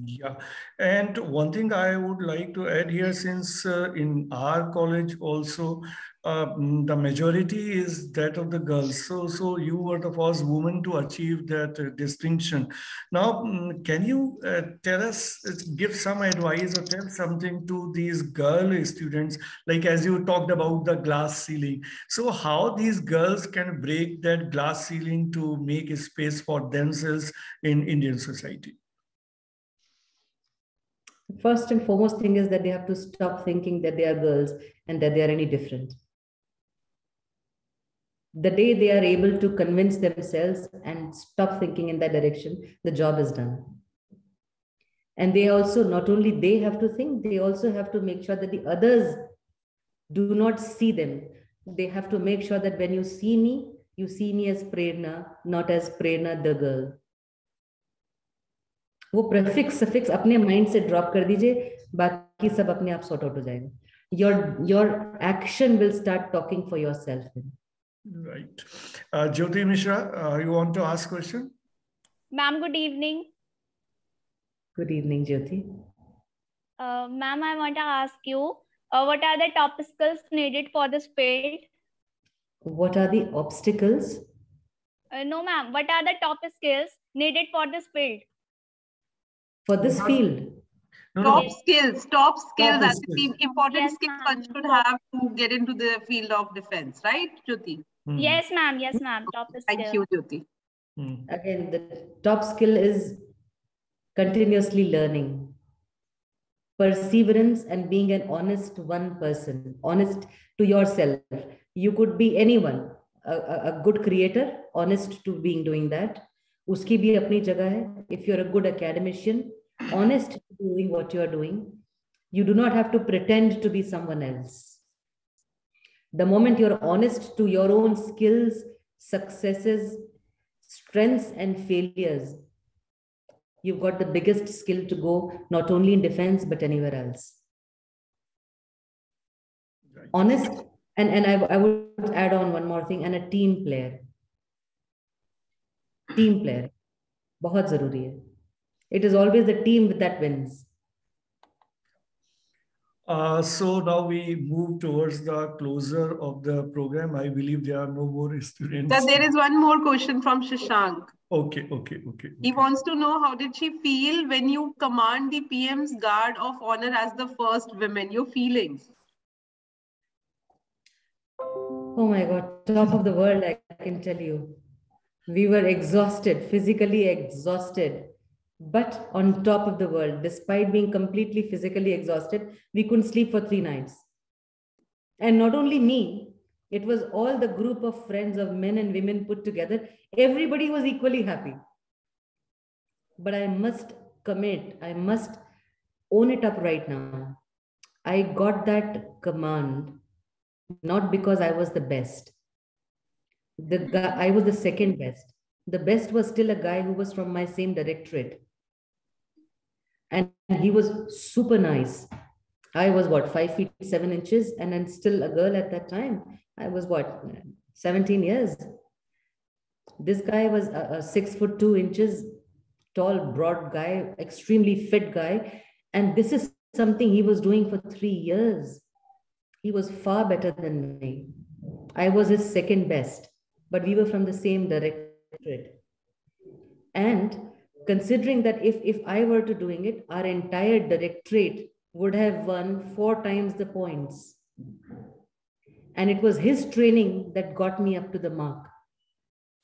Yeah, and one thing I would like to add here, since in our college also the majority is that of the girls, so you were the first woman to achieve that distinction. Now, can you tell us, give some advice or tell something to these girl students, like as you talked about the glass ceiling, so how these girls can break that glass ceiling to make a space for themselves in Indian society? First and foremost thing is that they have to stop thinking that they are girls and that they are any different. The day they are able to convince themselves and stop thinking in that direction, the job is done. And they also, not only they have to think, they also have to make sure that the others do not see them. They have to make sure that when you see me as Prerna, not as Prerna the girl. वो prefix suffix अपने mind से drop कर दीजिए, बाकी सब अपने आप sort out हो जाएगा. Your action will start talking for yourself. Right. Jyoti Mishra, you want to ask question? Ma'am, good evening. Good evening, Jyoti. Ma'am, I want to ask you, what are the top skills needed for this field? What are the obstacles? No, ma'am. What are the top skills needed for this field? For this field? Top skills. That's the important Yes, skills one should have to get into the field of defense, right, Jyoti? Yes, ma'am. Yes, ma'am. Top skills. Thank you, Jyoti. Again, the top skill is continuously learning, perseverance, and being an honest one person, honest to yourself. You could be anyone, a good creator, honest to being doing that. Uski bhi apni jagah hai. If you're a good academician, honest to doing what you are doing. You do not have to pretend to be someone else. The moment you're honest to your own skills, successes, strengths, and failures, you've got the biggest skill to go, not only in defense, but anywhere else. Right. Honest, and I would add on one more thing, and a team player. Team player. Bahut zaruri hai. It is always the team that wins. So now we move towards the closer of the program. I believe there are no more students. So there is one more question from Shashank. Okay. He wants to know, how did she feel when you command the PM's Guard of Honor as the first women? Your feelings? Oh my God, top of the world, I can tell you. We were exhausted, physically exhausted. But on top of the world, despite being completely physically exhausted, we couldn't sleep for 3 nights. And not only me, it was all the group of friends of men and women put together. Everybody was equally happy. But I must commit, I must own it up right now. I got that command not because I was the best. I was the second best. The best was still a guy who was from my same directorate. And he was super nice. I was what, 5 feet 7 inches, and then still a girl at that time. I was what, 17 years. This guy was a 6 foot 2 inches tall, broad guy, extremely fit guy. And this is something he was doing for 3 years. He was far better than me. I was his second best, but we were from the same directorate. And considering that if I were to doing it, our entire directorate would have won 4 times the points. And it was his training that got me up to the mark.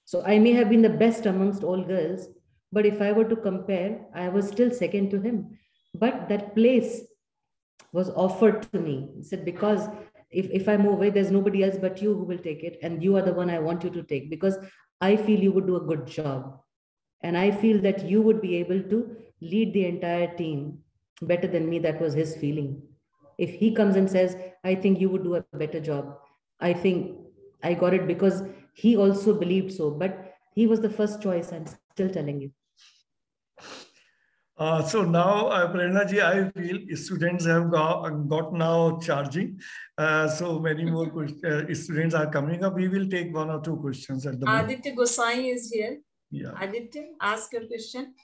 So I may have been the best amongst all girls, but if I were to compare, I was still second to him. But that place was offered to me. He said, because if I move away, there's nobody else but you who will take it. And you are the one I want you to take, because I feel you would do a good job. And I feel that you would be able to lead the entire team better than me. That was his feeling. If he comes and says, I think you would do a better job, I think I got it because he also believed so. But he was the first choice, I'm still telling you. So now, Prerna ji, I feel students have got now charging. So many more students are coming up. We will take 1 or 2 questions at the moment. Aditya Gosai is here. Yeah. Aditya, ask your question.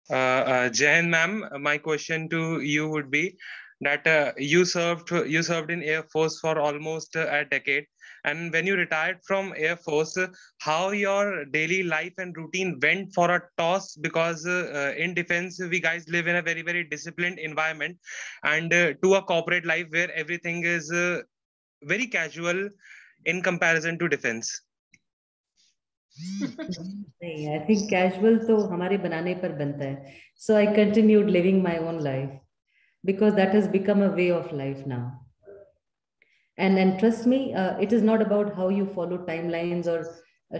Jahan ma'am, my question to you would be that you served in Air Force for almost a decade, and when you retired from Air Force, how your daily life and routine went for a toss, because in defense we guys live in a very, very disciplined environment, and to a corporate life where everything is very casual in comparison to defense. I think casual to hamare banane par banta hai. So I continued living my own life because that has become a way of life now. And trust me, it is not about how you follow timelines or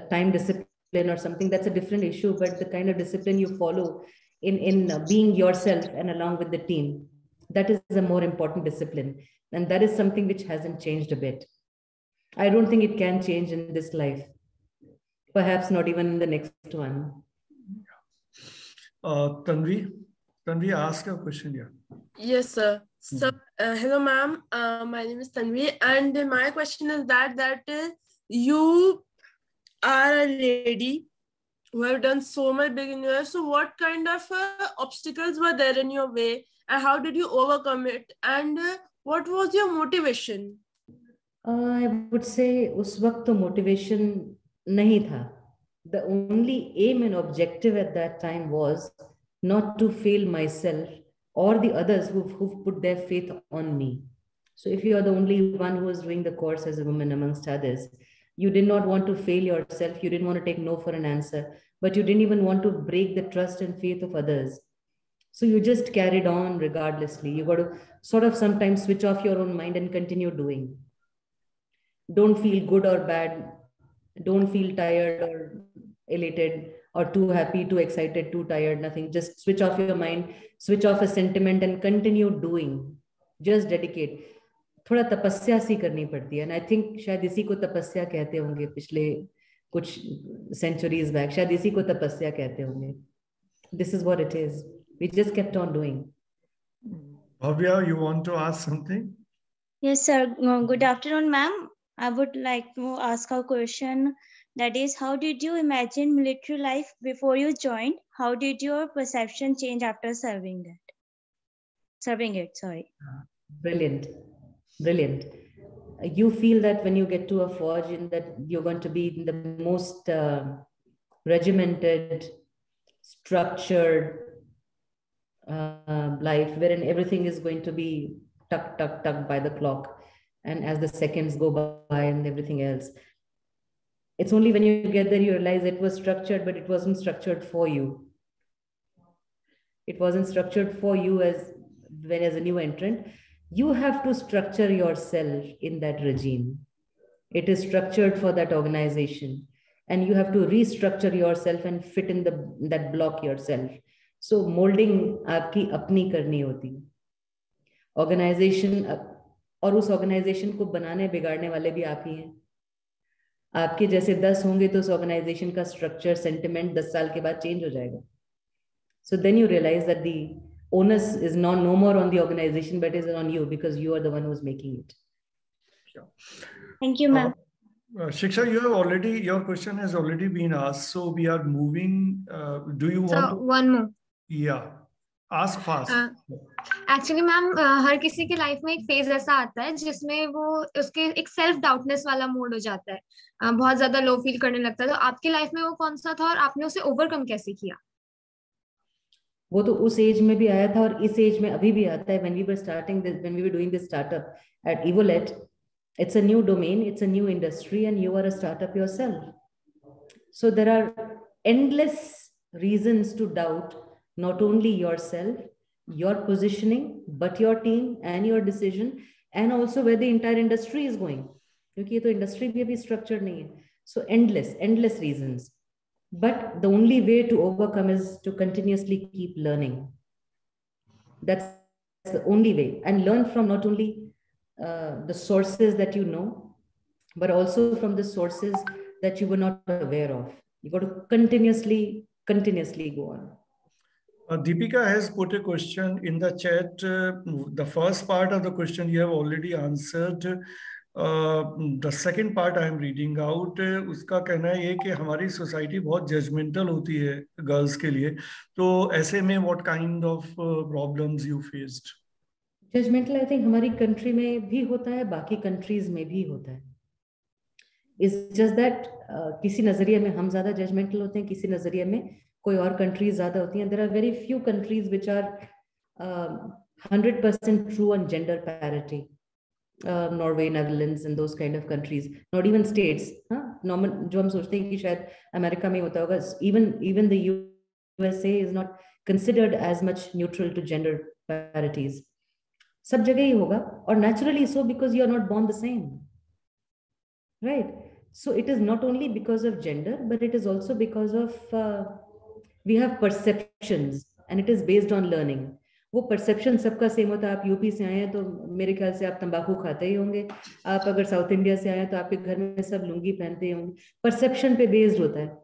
time discipline or something. That's a different issue, but the kind of discipline you follow in being yourself and along with the team, that is a more important discipline. And that is something which hasn't changed a bit. I don't think it can change in this life. Perhaps not even in the next one. Tanvi, ask a question here. Yes, sir. So, hello, ma'am. My name is Tanvi, and my question is that you are a lady who have done so much big in your life. So, what kind of obstacles were there in your way, and how did you overcome it? And what was your motivation? I would say, उस वक्त तो motivation नहीं था. The only aim and objective at that time was not to fail myself or the others who've put their faith on me. So if you are the only one who was doing the course as a woman amongst others, you did not want to fail yourself. You didn't want to take no for an answer. but you didn't even want to break the trust and faith of others. So you just carried on regardlessly. You got to sort of sometimes switch off your own mind and continue doing. Don't feel good or bad. Don't feel tired or elated or too happy, too excited, too tired, nothing. Just switch off your mind, switch off a sentiment and continue doing. Just dedicate. थोड़ा तपस्या सी करनी पड़ती है, and I think शायद इसी को तपस्या कहते होंगे. पिछले कुछ centuries back शायद इसी को तपस्या कहते होंगे. This is what it is. We just kept on doing. Bhavya, you want to ask something? Yes, sir. Good afternoon, ma'am. I would like to ask a question. That is, how did you imagine military life before you joined? How did your perception change after serving it? Sorry. Brilliant. Brilliant. You feel that when you get to a forge, in that you're going to be in the most regimented, structured life, wherein everything is going to be tuck by the clock, and as the seconds go by and everything else. It's only when you get there you realize it was structured, but it wasn't structured for you. It wasn't structured for you as a new entrant. You have to structure yourself in that regime. It is structured for that organization, and you have to restructure yourself and fit in that block yourself. So molding आपकी अपनी करनी होती. Organization, और उस organization को बनाने बिगाड़ने वाले भी आप ही हैं. आपके जैसे 10 होंगे तो उस organization का structure, sentiment 10 साल के बाद change हो जाएगा. So then you realize that the onus is no more on the organization, but is on you, because you are the one who's making it. Sure. Thank you, ma'am. Shiksha, your question has already been asked, so we are moving. Do you want to? One more. Yeah, ask fast. Actually, ma'am, हर किसी के life में एक phase ऐसा आता है जिसमें वो उसके एक सेल्फ डाउटनेस वाला मोड हो जाता है, बहुत ज्यादा लो फील करने लगता है. तो आपके लाइफ में वो कौन सा था और आपने उसे ओवरकम कैसे किया? वो तो उस एज में भी आया था और इस एज में अभी भी आता है. When we were doing this startup at Evolet, it's a new domain, it's a new industry, and you are a startup yourself. So there are endless reasons to doubt not only yourself, your positioning, but your team and your decision, and also where the entire industry is going. क्योंकि ये तो industry भी अभी structured नहीं है. So endless reasons. But the only way to overcome is to continuously keep learning. That's the only way. And learn from not only the sources that you know, but also from the sources that you were not aware of. You got to continuously go on. Deepika has put a question in the chat. The first part of the question you have already answered. The second part I am reading out. उसका कहना है कि हमारी society बहुत judgmental होती है girls के लिए. तो ऐसे में what kind of problems you faced? Judgmental, I think हमारी country में भी होता है, बाकी countries में भी होता है. It's just that किसी नजरिए में हम ज़्यादा judgmental होते हैं, किसी नजरिए में कोई और countries ज़्यादा होती हैं. There are very few countries which are 100% true on gender parity. Norway, Netherlands, and those kind of countries. Not even states. Normal, जो हम सोचते हैं कि शायद अमेरिका में होता होगा. Even the USA is not considered as much neutral to gender parities. सब जगह ही होगा, और naturally so, because you are not born the same, right? So it is not only because of gender, but it is also because of we have perceptions, and it is based on learning. वो perception सबका same होता है. आप UP से आए हैं तो मेरे ख्याल से आप तंबाकू खाते ही होंगे. आप अगर साउथ इंडिया से आए हैं तो आपके घर में सब लुंगी पहनते ही होंगे. परसेप्शन पे बेस्ड होता है.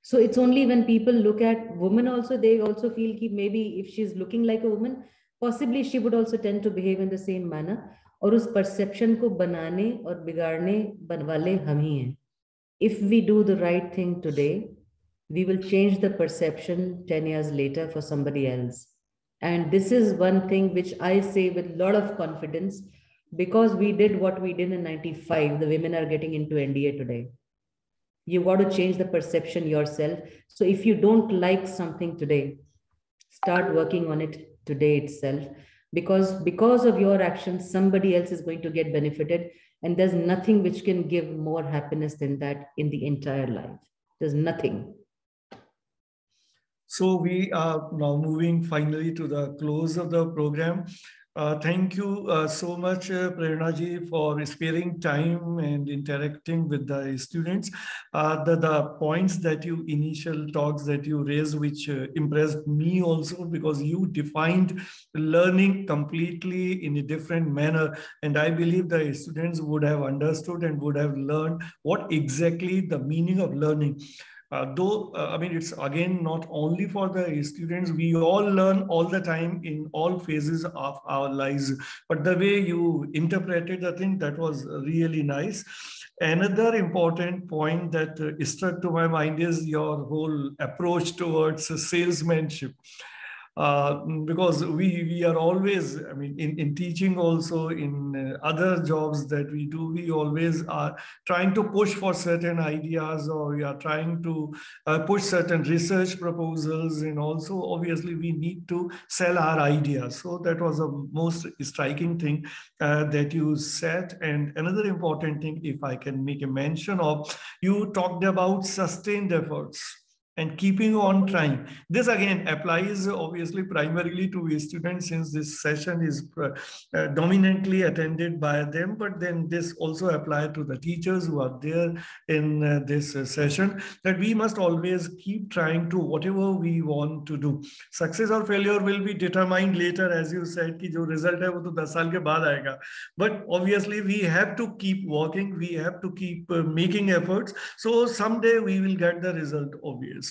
So it's only when people look at women also, they also feel कि maybe if she is looking like a woman, possibly she would also tend to behave in the same manner. और उस perception को बनाने और बिगाड़ने वाले हम ही हैं. If we do the right thing today, we will change the perception 10 years later for somebody else. And this is one thing which I say with a lot of confidence, because we did what we did in 95. The women are getting into NDA today. You got to change the perception yourself. So if you don't like something today, start working on it today itself, because of your actions, somebody else is going to get benefited. And there's nothing which can give more happiness than that in the entire life. There's nothing. So we are now moving finally to the close of the program. Thank you so much, Prerna ji, for sparing time and interacting with the students. The points that you, initial talks that you raised, which impressed me also, because you defined learning completely in a different manner. And I believe the students would have understood and would have learned what exactly the meaning of learning. I mean, it's again not only for the students, we all learn all the time in all phases of our lives. But the way you interpreted the thing, that was really nice. Another important point that struck to my mind is your whole approach towards salesmanship. Because we are always, I mean, in teaching also, in other jobs that we do, we always are trying to push for certain ideas, or we are trying to push certain research proposals, and also obviously we need to sell our ideas. So that was the most striking thing that you said. And another important thing, if I can make a mention of, you talked about sustained efforts and keeping on trying. This again applies obviously primarily to students, since this session is dominantly attended by them, but then this also applies to the teachers who are there in this session, that we must always keep trying to whatever we want to do. Success or failure will be determined later, as you said, कि जो result है वो तो 10 साल के बाद आएगा. But obviously we have to keep working, we have to keep making efforts. So someday we will get the result, obviously.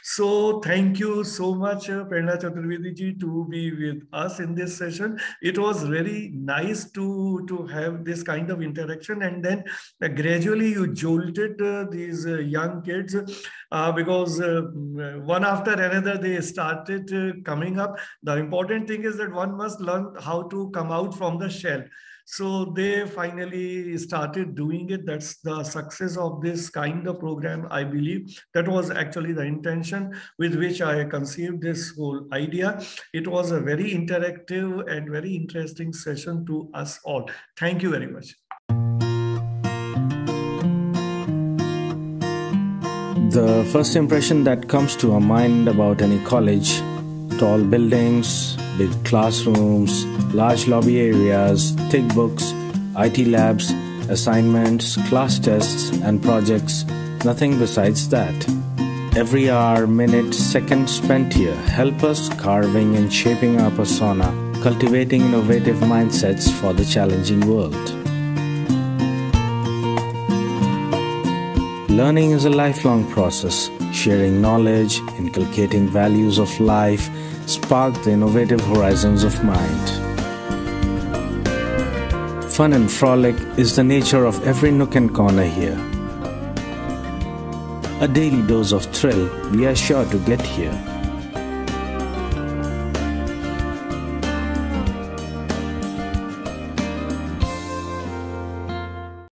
So thank you so much, Prerna Chaturvedi ji, to be with us in this session. It was very nice to have this kind of interaction, and then gradually you jolted these young kids because one after another they started coming up. The important thing is that one must learn how to come out from the shell. So they finally started doing it. That's the success of this kind of program, I believe. That was actually the intention with which I conceived this whole idea. It was a very interactive and very interesting session to us all. Thank you very much. The first impression that comes to our mind about any college: tall buildings, big classrooms, large lobby areas, thick books, IT labs, assignments, class tests, and projects. Nothing besides that. Every hour, minute, second spent here help us carving and shaping our persona, cultivating innovative mindsets for the challenging world. Learning is a lifelong process. Sharing knowledge, inculcating values of life, spark the innovative horizons of mind. Fun and frolic is the nature of every nook and corner here. A daily dose of thrill we are sure to get here.